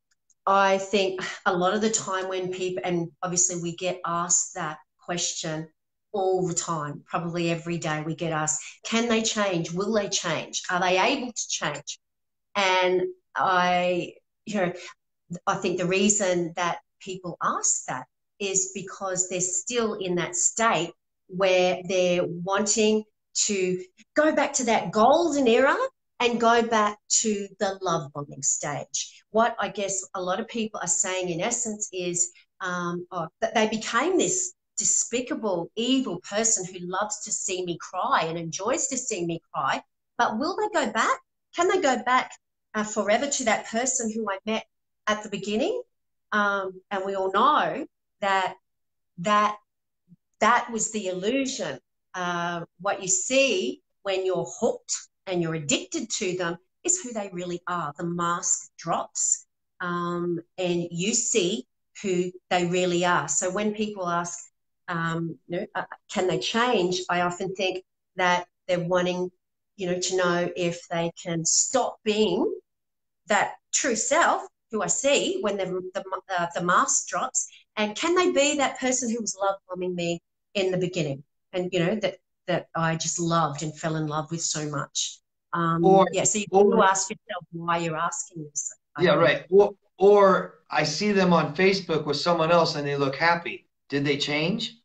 think a lot of the time when people, and obviously we get asked that question all the time, probably every day we get asked, can they change? Will they change? Are they able to change? And I, you know, I think the reason that people ask that is because they're still in that state where they're wanting to go back to that golden era and go back to the love bombing stage. What I guess a lot of people are saying in essence is that they became this despicable, evil person who loves to see me cry and enjoys to see me cry. But will they go back? Can they go back forever to that person who I met at the beginning? And we all know that that that was the illusion. What you see when you're hooked and you're addicted to them is who they really are. The mask drops, and you see who they really are. So when people ask, can they change? I often think that they're wanting, to know if they can stop being that true self who I see when the mask drops, and can they be that person who was love bombing me in the beginning, and that I just loved and fell in love with so much. Or, So you or got to ask yourself why you're asking this. yeah, right. Or I see them on Facebook with someone else and they look happy. Did they change?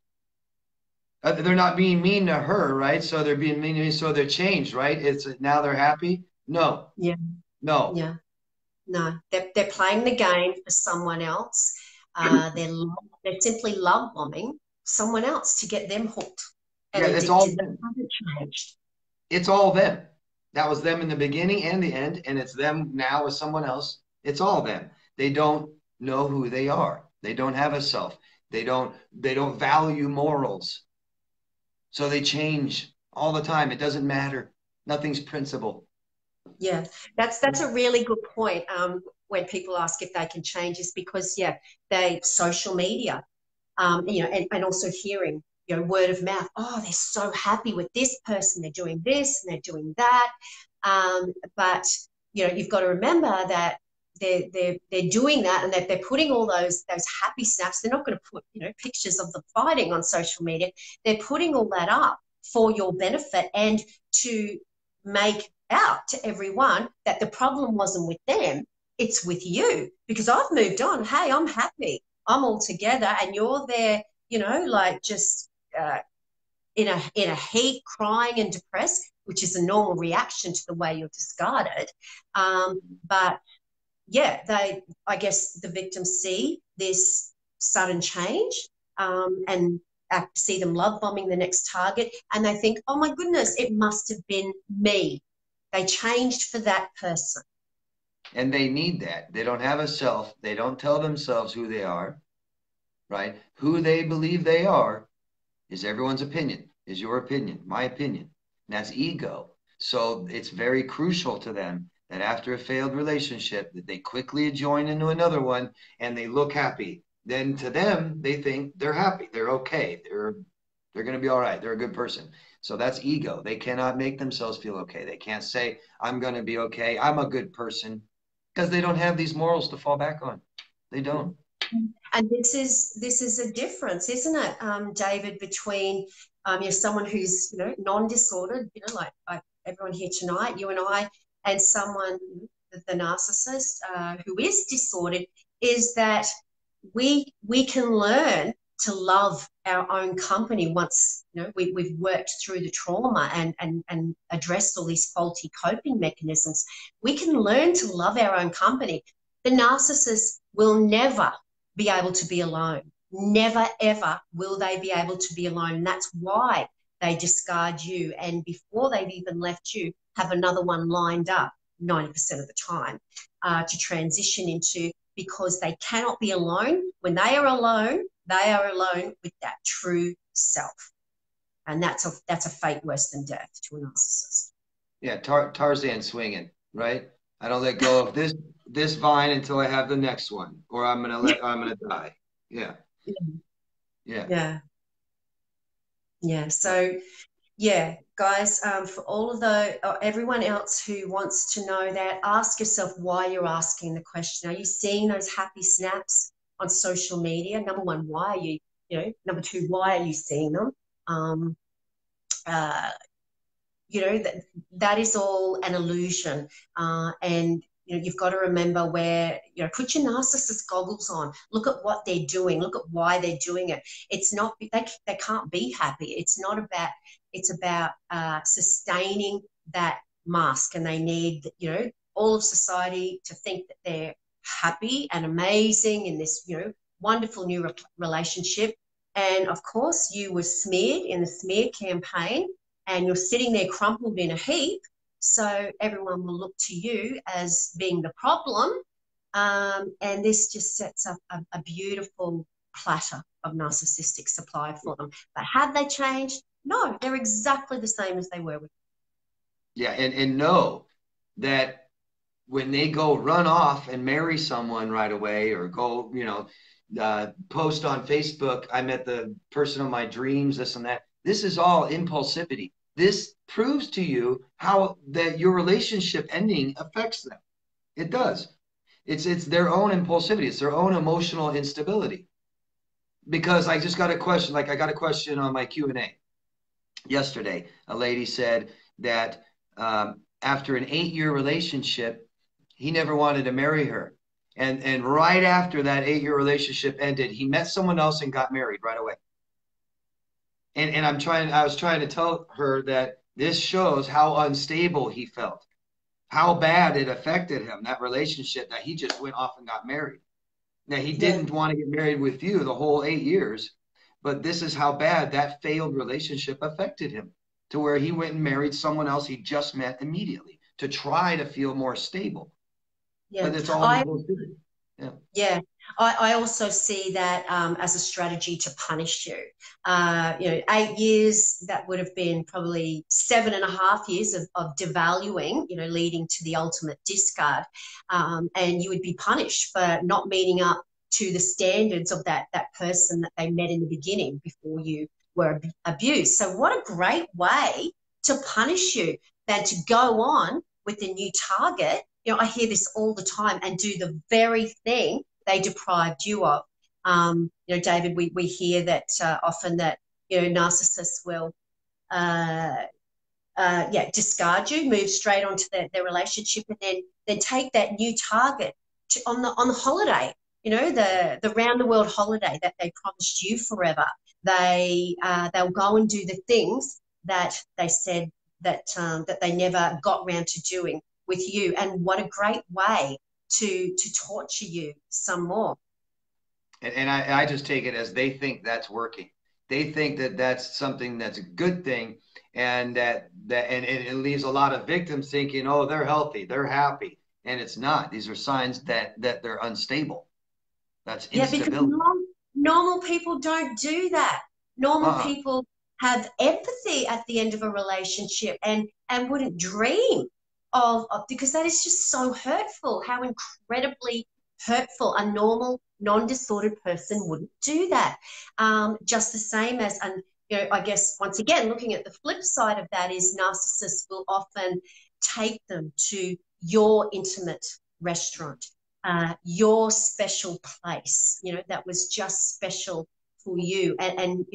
They're not being mean to her, right? So they're being mean to me, so they're changed, right? It's now they're happy. No, Yeah, no. yeah. No, they're playing the game for someone else. They're simply love bombing someone else to get them hooked and Yeah, it's all addicted. They them. haven't changed. It's all them. That was them in the beginning and the end, and it's them now with someone else. It's all them. They don't know who they are. They don't have a self. They don't value morals. So they change all the time. It doesn't matter. Nothing's principle. Yeah, that's a really good point. When people ask if they can change, is because they social media, and also hearing, word of mouth. Oh, they're so happy with this person. They're doing this and they're doing that. But you've got to remember that they're doing that, and that they're putting all those happy snaps. They're not going to put pictures of them fighting on social media. They're putting all that up for your benefit and to make out to everyone that the problem wasn't with them, it's with you, because I've moved on. Hey, I'm happy. I'm all together, and you're there, like just in a heat, crying and depressed, which is a normal reaction to the way you're discarded. But I guess the victims see this sudden change, and see them love bombing the next target, and they think, oh my goodness, it must have been me. They changed for that person. And they need that. They don't have a self. They don't tell themselves who they are, right? Who they believe they are is everyone's opinion, is your opinion, my opinion. And that's ego. So it's very crucial to them that after a failed relationship, that they quickly join into another one and they look happy. Then to them, they think they're happy, they're okay, they're going to be all right, they're a good person. So that's ego. They cannot make themselves feel okay. They can't say, I'm going to be okay, I'm a good person, because they don't have these morals to fall back on. They don't. And this is a difference, isn't it, David, between someone who's non-disordered, like everyone here tonight, you and I, and someone, the narcissist, who is disordered, is that we can learn to love our own company once we've worked through the trauma and addressed all these faulty coping mechanisms. We can learn to love our own company. The narcissist will never be able to be alone. Never, ever will they be able to be alone. And that's why they discard you. And before they've even left you, have another one lined up 90% of the time to transition into, because they cannot be alone. When they are alone with that true self. And that's a fate worse than death to a narcissist. Yeah, Tarzan swinging, right? I don't let go of this vine until I have the next one, or I'm gonna die. Yeah. Yeah. So guys, for all of everyone else who wants to know that, ask yourself why you're asking the question. Are you seeing those happy snaps on social media? Number one, why are you, number two, why are you seeing them? That is all an illusion. And you've got to remember where, put your narcissist goggles on. Look at what they're doing. Look at why they're doing it. It's not, they can't be happy. It's about sustaining that mask, and they need, all of society to think that they're happy and amazing in this, wonderful new relationship. And of course, you were smeared in the smear campaign, and you're sitting there crumpled in a heap. So everyone will look to you as being the problem. And this just sets up a beautiful platter of narcissistic supply for them. But have they changed? No, they're exactly the same as they were with. Yeah, and know that when they go run off and marry someone right away, or go, post on Facebook, I met the person of my dreams, this and that. This is all impulsivity. This proves to you how that your relationship ending affects them. It does. It's their own impulsivity. It's their own emotional instability. Because I just got a question, like I got a question on my Q&A yesterday. A lady said that after an 8-year relationship, he never wanted to marry her. And right after that 8-year relationship ended, he met someone else and got married right away. And I was trying to tell her that this shows how unstable he felt, how bad it affected him, that relationship, that he just went off and got married. Now, he didn't want to get married with you the whole 8 years, but this is how bad that failed relationship affected him, to where he went and married someone else he just met immediately to try to feel more stable. Yeah. But it's all yeah. Yeah. I also see that as a strategy to punish you. 8 years, that would have been probably 7.5 years of devaluing, leading to the ultimate discard. And you would be punished for not meeting up to the standards of that person that they met in the beginning before you were abused. So what a great way to punish you than to go on with a new target. I hear this all the time, and do the very thing they deprived you of. David, we hear that often that, narcissists will, discard you, move straight onto their relationship, and then take that new target on the holiday, the round the world holiday that they promised you forever. They'll go and do the things that they said that they never got round to doing with you. And what a great way to torture you some more. And I just take it as they think that's working. They think that that's something that's a good thing, and and it leaves a lot of victims thinking, oh, they're healthy, they're happy, and it's not. These are signs that they're unstable. That's instability. Yeah, because normal people don't do that. Normal people have empathy at the end of a relationship, and wouldn't dream of, because that is just so hurtful. How incredibly hurtful. A normal, non-disordered person wouldn't do that. Just the same as, and I guess once again, looking at the flip side of that, is narcissists will often take them to your intimate restaurant, your special place, that was just special for you, and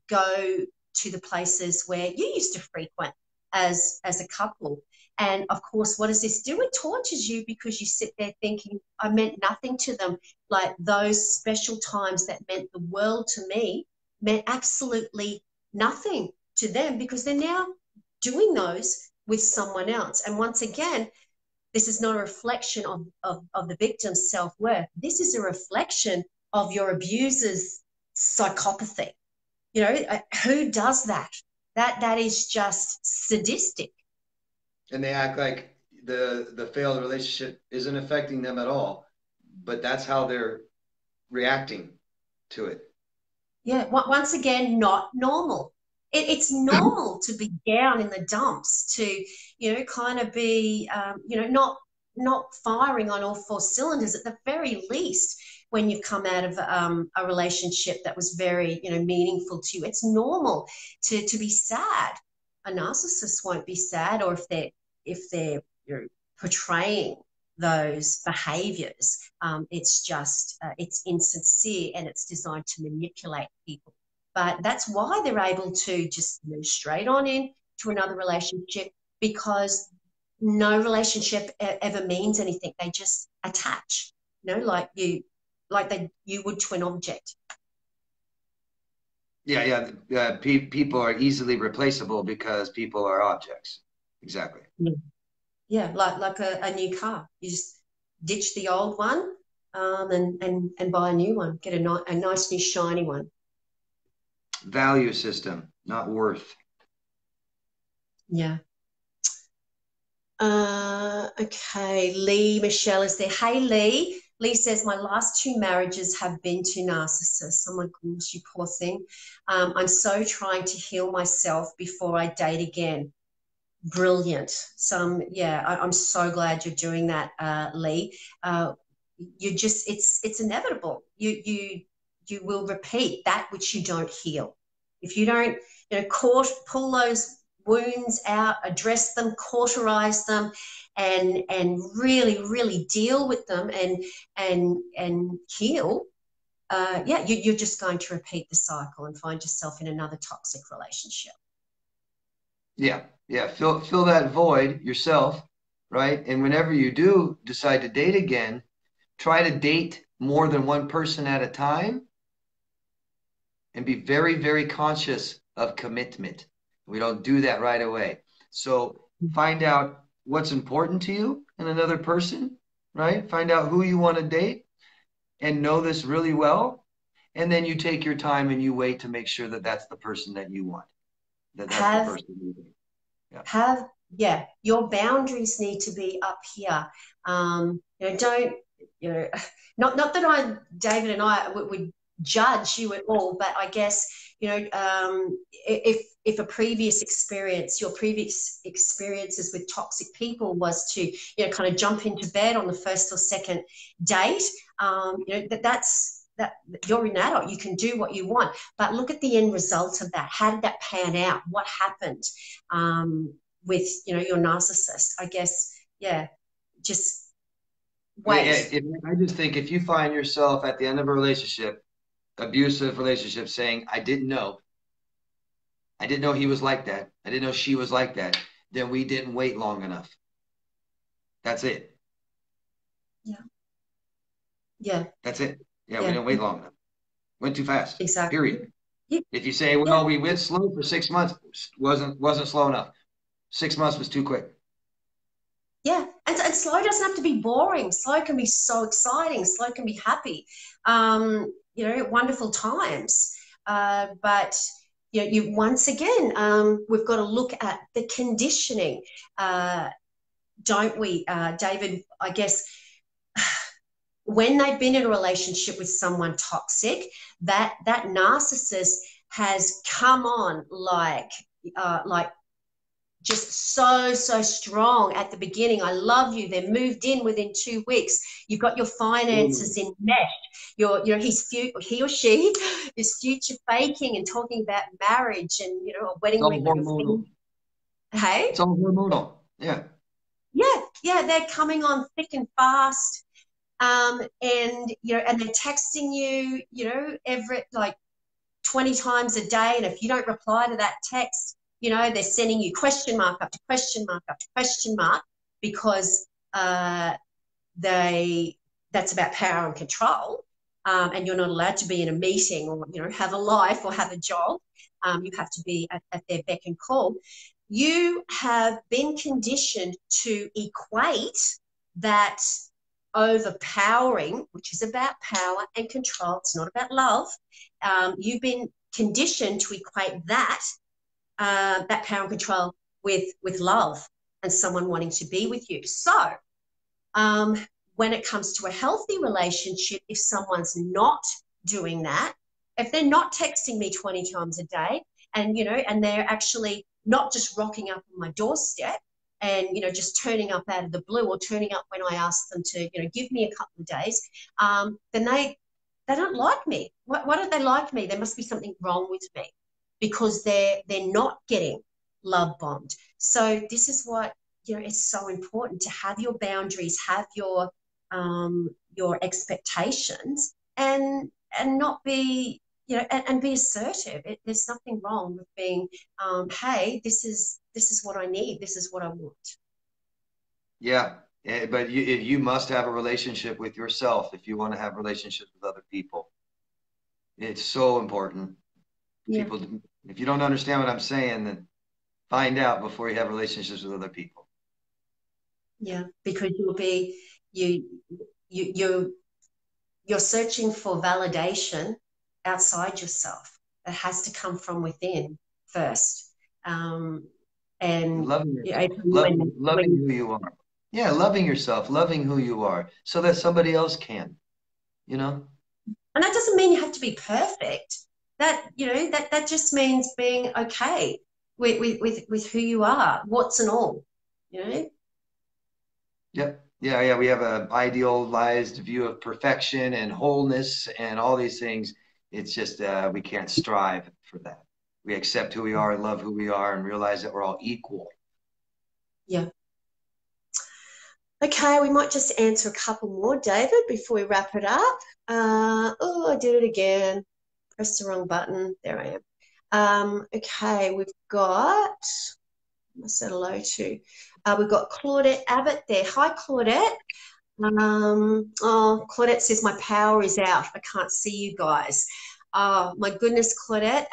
go to the places where you used to frequent as a couple. And of course, what does this do? It tortures you, because you sit there thinking, I meant nothing to them. Like, those special times that meant the world to me meant absolutely nothing to them, because they're now doing those with someone else. And once again, this is not a reflection of the victim's self-worth. This is a reflection of your abuser's psychopathy. Who does that? That is just sadistic. And they act like the failed relationship isn't affecting them at all, but that's how they're reacting to it. Yeah, once again, not normal. It's normal to be down in the dumps, to kind of be not firing on all 4 cylinders at the very least when you've come out of a relationship that was very meaningful to you. It's normal to be sad. A narcissist won't be sad, or if they're portraying those behaviors, it's just it's insincere, and it's designed to manipulate people. But that's why they're able to just move straight on in to another relationship, because no relationship ever means anything. They just attach, like you would to an object. Yeah. People are easily replaceable because people are objects. Exactly. Yeah, like a new car. You just ditch the old one, and buy a new one. Get a nice new shiny one. Value system, not worth. Yeah. Okay, Michelle is there. Hey, Lee. Lee says, my last 2 marriages have been to narcissists. Oh my goodness, you poor thing. I'm so trying to heal myself before I date again. Brilliant. Yeah, I'm so glad you're doing that, Lee. You just, it's inevitable. You will repeat that which you don't heal. If you don't, pull those wounds out, address them, cauterize them, and really, really deal with them and heal. Yeah, you're just going to repeat the cycle and find yourself in another toxic relationship. Yeah, yeah. Fill that void yourself, right? And whenever you do decide to date again, try to date more than one person at a time and be very, very conscious of commitment. We don't do that right away. So find out what's important to you in another person, right? Find out who you want to date and know this really well. And then you take your time and you wait to make sure that that's the person that you want, that's the Have person you want. Yeah. yeah, your boundaries need to be up here. Don't, not that David and I would judge you at all, but I guess, if a previous experience, your previous experiences with toxic people was to, kind of jump into bed on the first or second date, that you're an adult, you can do what you want, but look at the end result of that. How did that pan out? What happened with your narcissist? I guess, yeah, just wait. I just think if you find yourself at the end of a relationship, abusive relationship, saying, I didn't know he was like that, I didn't know she was like that, then we didn't wait long enough. That's it. Yeah. Yeah. That's it. Yeah, we Yeah. didn't wait long enough. Went too fast. Exactly. Period. Yeah. If you say, well, we went slow for 6 months, wasn't slow enough. 6 months was too quick. Yeah, and slow doesn't have to be boring. Slow can be so exciting. Slow can be happy. Wonderful times. But you once again, we've got to look at the conditioning, don't we, David? I guess when they've been in a relationship with someone toxic, that narcissist has come on like just so strong at the beginning. I love you. They're moved in within 2 weeks. You've got your finances enmeshed. He or she is future faking and talking about marriage and a wedding ring. Hey, it's all hormonal. Yeah. Yeah. They're coming on thick and fast. And they're texting you, every 20 times a day. And if you don't reply to that text, they're sending you question mark after question mark after question mark, because that's about power and control. And you're not allowed to be in a meeting or, have a life or have a job. You have to be at their beck and call. You have been conditioned to equate that overpowering, which is about power and control. It's not about love. You've been conditioned to equate that power and control with love and someone wanting to be with you. So when it comes to a healthy relationship, if someone's not doing that, if they're not texting me 20 times a day and, and they're actually not just rocking up on my doorstep and, just turning up out of the blue or turning up when I ask them to, give me a couple of days, then they don't like me. Why don't they like me? There must be something wrong with me, because they're not getting love bombed. So this is what, it's so important to have your boundaries, have your expectations, and not be, and be assertive. There's nothing wrong with being, hey, this is what I need. This is what I want. Yeah. But you must have a relationship with yourself if you want to have relationships with other people. It's so important. Yeah. People, if you don't understand what I'm saying, then find out before you have relationships with other people. Yeah, because you're searching for validation outside yourself. It has to come from within first. And loving yourself, loving who you are. Yeah, loving yourself, loving who you are, so that somebody else can, And that doesn't mean you have to be perfect. That, that just means being okay with who you are, warts and all, you know? Yep. Yeah, yeah. We have an idealized view of perfection and wholeness and all these things. It's just we can't strive for that. We accept who we are and love who we are and realize that we're all equal. Yeah. Okay, we might just answer a couple more, David, before we wrap it up. Oh, I did it again. Pressed the wrong button. There I am. Okay, we've got, I said hello to. We've got Claudette Abbott there. Hi, Claudette. Oh, Claudette says my power is out. I can't see you guys. Oh, my goodness, Claudette.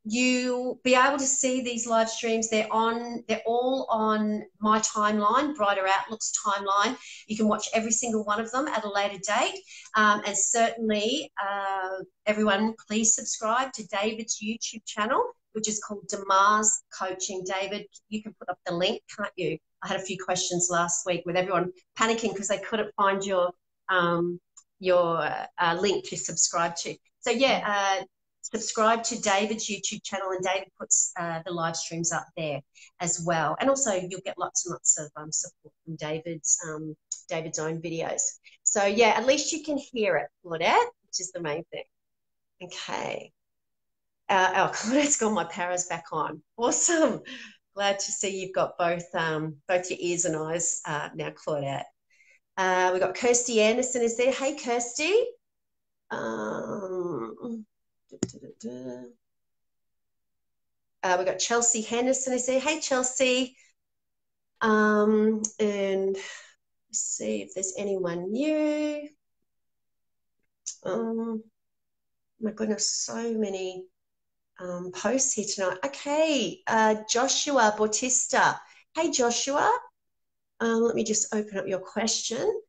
You'll be able to see these live streams. They're all on my timeline, Brighter Outlook's timeline. You can watch every single one of them at a later date. And certainly, everyone, please subscribe to David's YouTube channel, which is called Damar's Coaching. David, you can put up the link, can't you? I had a few questions last week with everyone panicking because they couldn't find your link to subscribe to. So yeah, subscribe to David's YouTube channel, and David puts the live streams up there as well. And also you'll get lots and lots of support from David's own videos. So yeah, at least you can hear it, Claudette, which is the main thing. Okay. Claudette's got my powers back on. Awesome. Glad to see you've got both your ears and eyes now, Claudette. We've got Kirsty Anderson is there. Hey, Kirsty. We've got Chelsea Henderson is there. Hey, Chelsea. And let's see if there's anyone new. My goodness, so many posts here tonight. Okay, Joshua Bautista. Hey, Joshua. Let me just open up your question.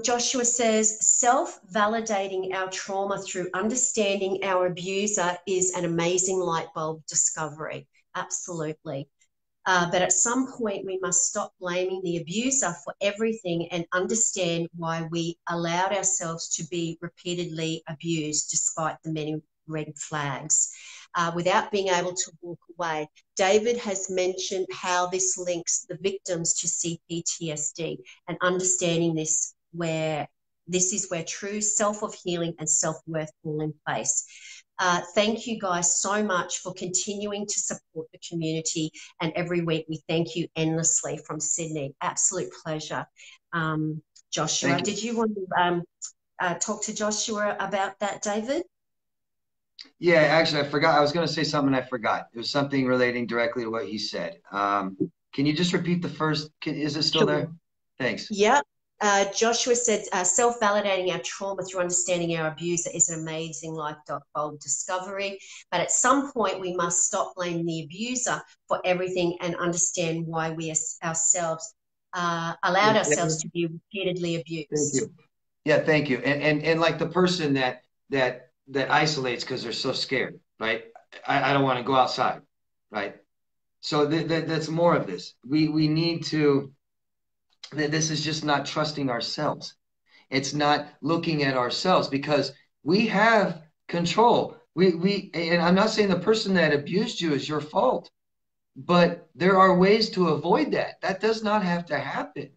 Joshua says, self-validating our trauma through understanding our abuser is an amazing light bulb discovery. Absolutely. But at some point, we must stop blaming the abuser for everything and understand why we allowed ourselves to be repeatedly abused despite the many red flags, without being able to walk away. David has mentioned how this links the victims to CPTSD, and understanding this, where this is where true self-healing and self-worth fall in place. Thank you guys so much for continuing to support the community, and every week we thank you endlessly from Sydney. Absolute pleasure. Joshua, did you want to talk to Joshua about that, David? Yeah, actually, I forgot. I was going to say something I forgot. It was something relating directly to what he said. Can you just repeat the first? Is it still there? Thanks. Yeah. Joshua said, self-validating our trauma through understanding our abuser is an amazing life bulb discovery. But at some point, we must stop blaming the abuser for everything and understand why we ourselves allowed ourselves to be repeatedly abused. Thank you. Yeah, thank you. And like the person that isolates because they're so scared, right? I don't want to go outside, right? So that's more of this. We need to. This is just not trusting ourselves. It's not looking at ourselves, because we have control. And I'm not saying the person that abused you is your fault, but there are ways to avoid that. That does not have to happen.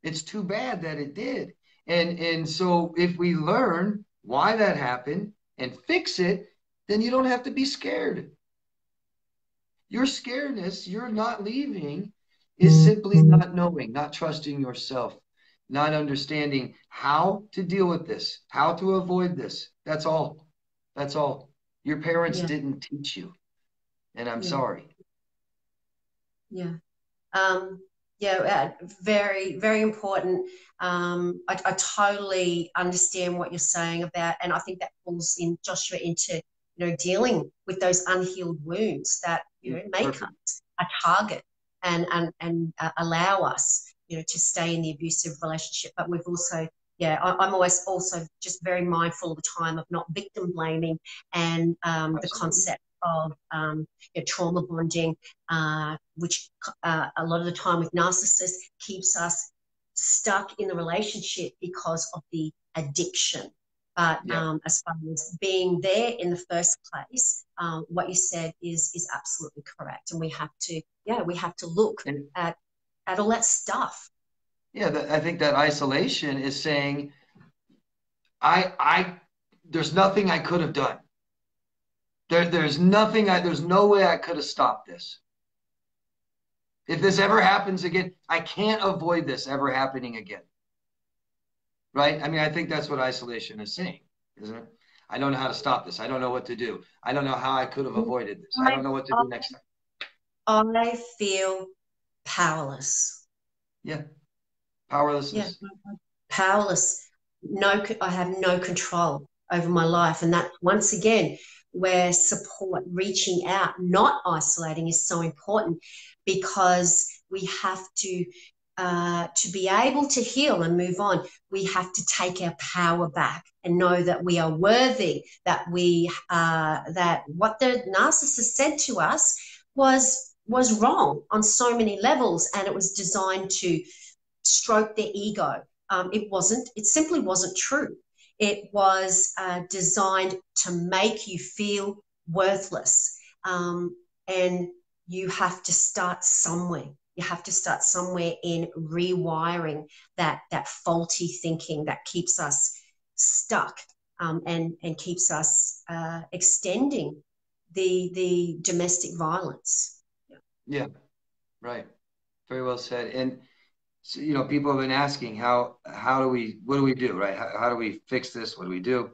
It's too bad that it did. And so if we learn why that happened and fix it, then you don't have to be scared. Your scaredness, you're not leaving, is simply not knowing, not trusting yourself, not understanding how to deal with this, how to avoid this. That's all. That's all. Your parents didn't teach you, and I'm sorry. Yeah. Very, very important. I totally understand what you're saying about, and I think that falls in, Joshua, into, dealing with those unhealed wounds that, make us a target and allow us, to stay in the abusive relationship. But we've also, I'm always also just very mindful of the time of not victim blaming, and the concept of trauma bonding, which a lot of the time with narcissists keeps us stuck in the relationship because of the addiction. But Yeah. as far as being there in the first place, what you said is absolutely correct. And we have to, we have to look And at all that stuff. yeah, I think that isolation is saying, I, there's nothing I could have done. There's nothing there's no way I could have stopped this. If this ever happens again, I can't avoid this ever happening again. Right? I mean, I think that's what isolation is saying, isn't it? I don't know how to stop this. I don't know what to do. I don't know how I could have avoided this. I I, don't know what to do next time. I feel powerless. Yeah. Yeah, Powerlessness. powerless. No, I have no control over my life. And that, once again, where support, reaching out, not isolating is so important, because we have to be able to heal and move on, we have to take our power back and know that we are worthy, that that what the narcissist said to us was wrong on so many levels, and it was designed to stroke their ego. It simply wasn't true. It was designed to make you feel worthless. And you have to start somewhere. You have to start somewhere in rewiring that faulty thinking that keeps us stuck, and keeps us extending the domestic violence. Yeah. Right. Very well said. And so, you know, people have been asking what do we do, right? How do we fix this? What do we do?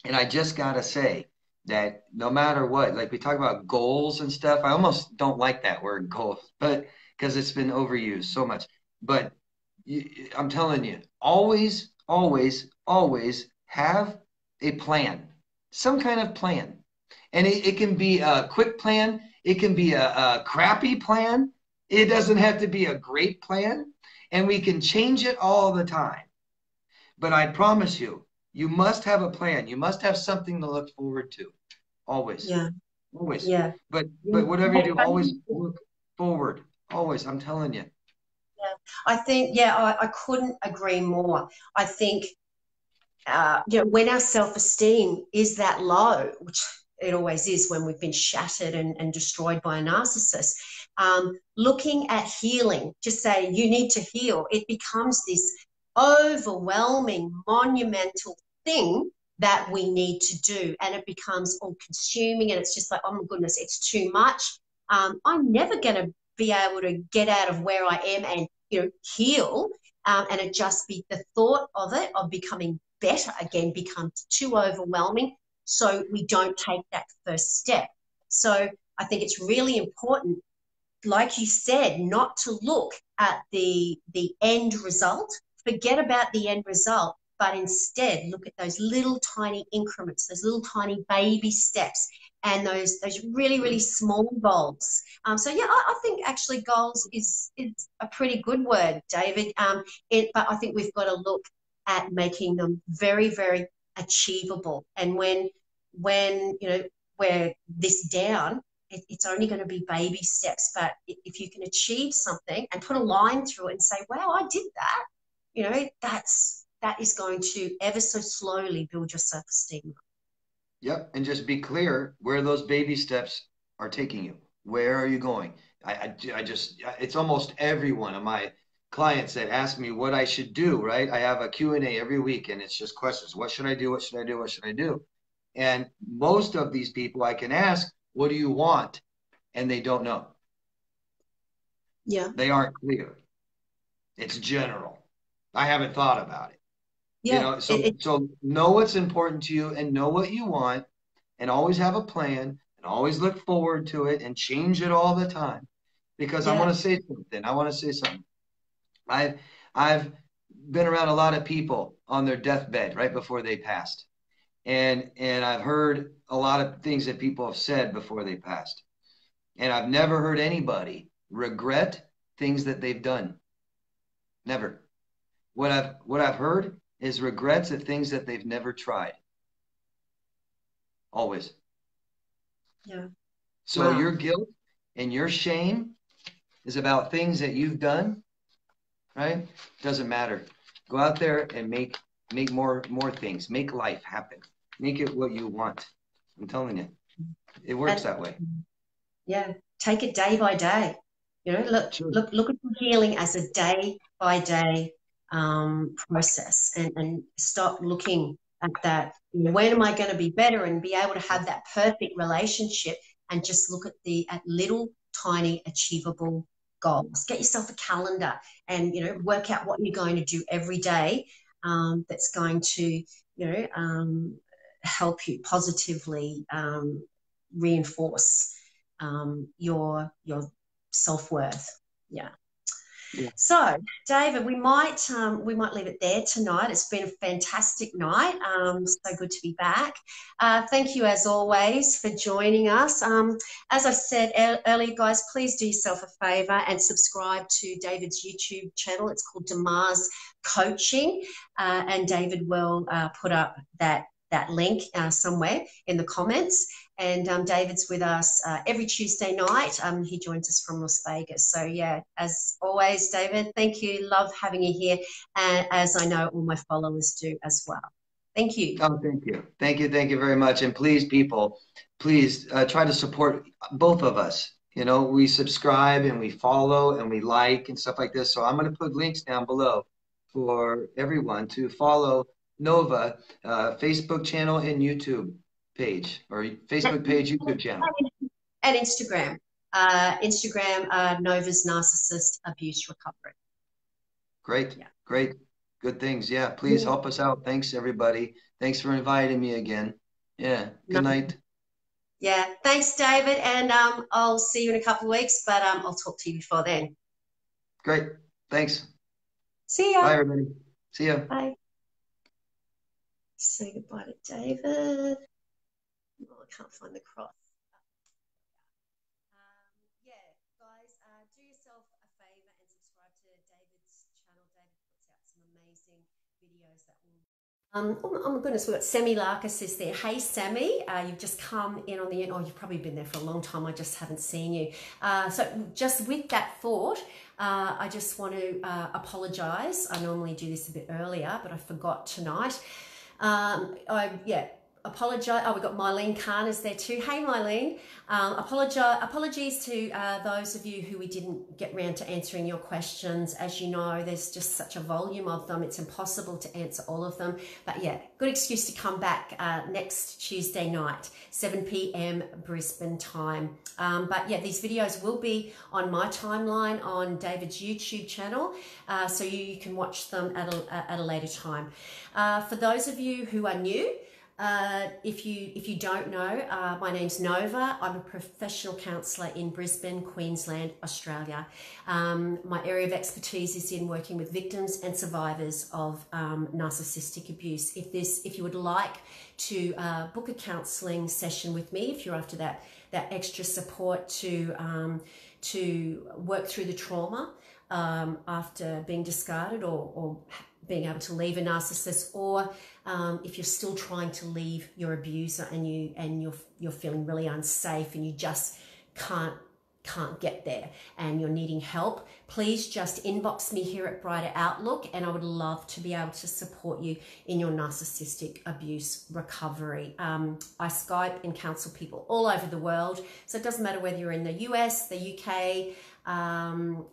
And I just gotta say that no matter what, like we talk about goals and stuff, I almost don't like that word goals, but because it's been overused so much. But I'm telling you, always, always, always have a plan, some kind of plan. And it can be a quick plan, it can be a crappy plan. It doesn't have to be a great plan, and we can change it all the time. But I promise you, you must have a plan. You must have something to look forward to. Always. Yeah, Always. yeah. But whatever you do, always look forward. Always. I'm telling you. Yeah, I think, I couldn't agree more. I think, when our self-esteem is that low, which it always is when we've been shattered and destroyed by a narcissist, looking at healing, just say you need to heal, it becomes this overwhelming, monumental thing that we need to do. And it becomes all consuming, and it's just like, oh my goodness, it's too much. I'm never going to be able to get out of where I am and heal, and it just be the thought of it, of becoming better again, becomes too overwhelming. So we don't take that first step. So I think it's really important, like you said, not to look at the end result. Forget about the end result, but instead look at those little tiny increments, those little tiny baby steps, and those really, really small goals. So yeah, I think actually goals is a pretty good word, David. But I think we've got to look at making them very, very achievable. And when we're this down, it's only going to be baby steps. But if you can achieve something and put a line through it and say, wow, I did that, that is going to ever so slowly build your self-esteem. Yep. And just be clear where those baby steps are taking you. Where are you going? It's almost every one of my clients that ask me what I should do, right? I have a Q&A every week, and it's just questions. What should I do? What should I do? What should I do? And most of these people I can ask, what do you want? And they don't know. Yeah. They aren't clear. It's general. I haven't thought about it. Yeah. So know what's important to you and know what you want, and always have a plan and always look forward to it and change it all the time. Because I want to say something. I've been around a lot of people on their deathbed right before they passed. And I've heard a lot of things that people have said before they passed. And I've never heard anybody regret things that they've done. Never. What I've heard is regrets at things that they've never tried. Always. Yeah. So Wow. your guilt and your shame is about things that you've done, right? Doesn't matter. Go out there and make make more things, make life happen, make it what you want. I'm telling you, it works that way. Yeah, take it day by day. You know, look at healing as a day by day process, and stop looking at that. When am I going to be better, and be able to have that perfect relationship, and just look at little tiny achievable goals. Get yourself a calendar, and work out what you're going to do every day. That's going to help you positively reinforce your self-worth. Yeah. So, David, we might leave it there tonight. It's been a fantastic night. So good to be back. Thank you, as always, for joining us. As I said earlier, guys, please do yourself a favour and subscribe to David's YouTube channel. It's called Damar's Coaching, and David will put up that link somewhere in the comments. And David's with us every Tuesday night. He joins us from Las Vegas. So, yeah, as always, David, thank you. Love having you here, as I know all my followers do as well. Thank you. Oh, thank you. Thank you. Thank you very much. And please, people, please try to support both of us. We subscribe and we follow and we like and stuff like this. So I'm going to put links down below for everyone to follow Nova Facebook channel and YouTube page, or Facebook page, YouTube channel. And Instagram. Nova's Narcissist Abuse Recovery. Great. Yeah. Great. Good things. Yeah. Please help us out. Thanks, everybody. Thanks for inviting me again. Yeah. Good night. Yeah. Thanks, David. And I'll see you in a couple of weeks, but I'll talk to you before then. Great. Thanks. See ya. Bye, everybody. See ya. Bye. Say goodbye to David. Oh, I can't find the cross. Yeah, guys, do yourself a favor and subscribe to David's channel. David puts out some amazing videos that will... oh my goodness, we've got Sammy Larkis is there. Hey, Sammy, you've just come in on the end. Oh, you've probably been there for a long time. I just haven't seen you. So just with that thought, I just want to apologise. I normally do this a bit earlier, but I forgot tonight. Apologise. Oh, we've got Mylene Khan is there too. Hey, Mylene. Apologies to those of you who we didn't get round to answering your questions. As you know, there's just such a volume of them. It's impossible to answer all of them. But yeah, good excuse to come back next Tuesday night, 7 p.m. Brisbane time. But yeah, these videos will be on my timeline on David's YouTube channel, so you can watch them at a later time. For those of you who are new, if you don't know, my name's Nova. I'm a professional counsellor in Brisbane, Queensland, Australia. My area of expertise is in working with victims and survivors of narcissistic abuse. If you would like to book a counselling session with me, if you're after that extra support to work through the trauma after being discarded or being able to leave a narcissist, or if you're still trying to leave your abuser and you're feeling really unsafe and you just can't get there and you're needing help, please just inbox me here at Brighter Outlook, and I would love to be able to support you in your narcissistic abuse recovery. I Skype and counsel people all over the world, so it doesn't matter whether you're in the US, the UK,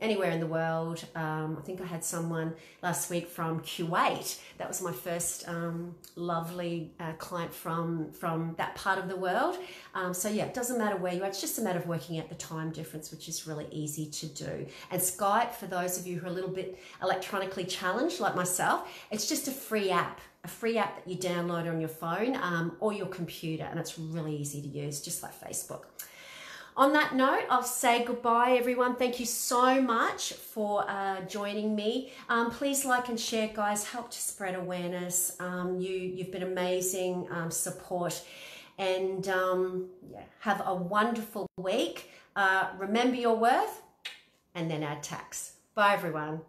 anywhere in the world. I think I had someone last week from Kuwait. That was my first lovely client from that part of the world. So yeah, it doesn't matter where you are. It's just a matter of working out the time difference, which is really easy to do. And Skype, for those of you who are a little bit electronically challenged like myself, it's just a free app that you download on your phone or your computer, and it's really easy to use, just like Facebook. On that note, I'll say goodbye, everyone. Thank you so much for joining me. Please like and share, guys. Help to spread awareness. You've been amazing support. And yeah, have a wonderful week. Remember your worth, and then add tax. Bye, everyone.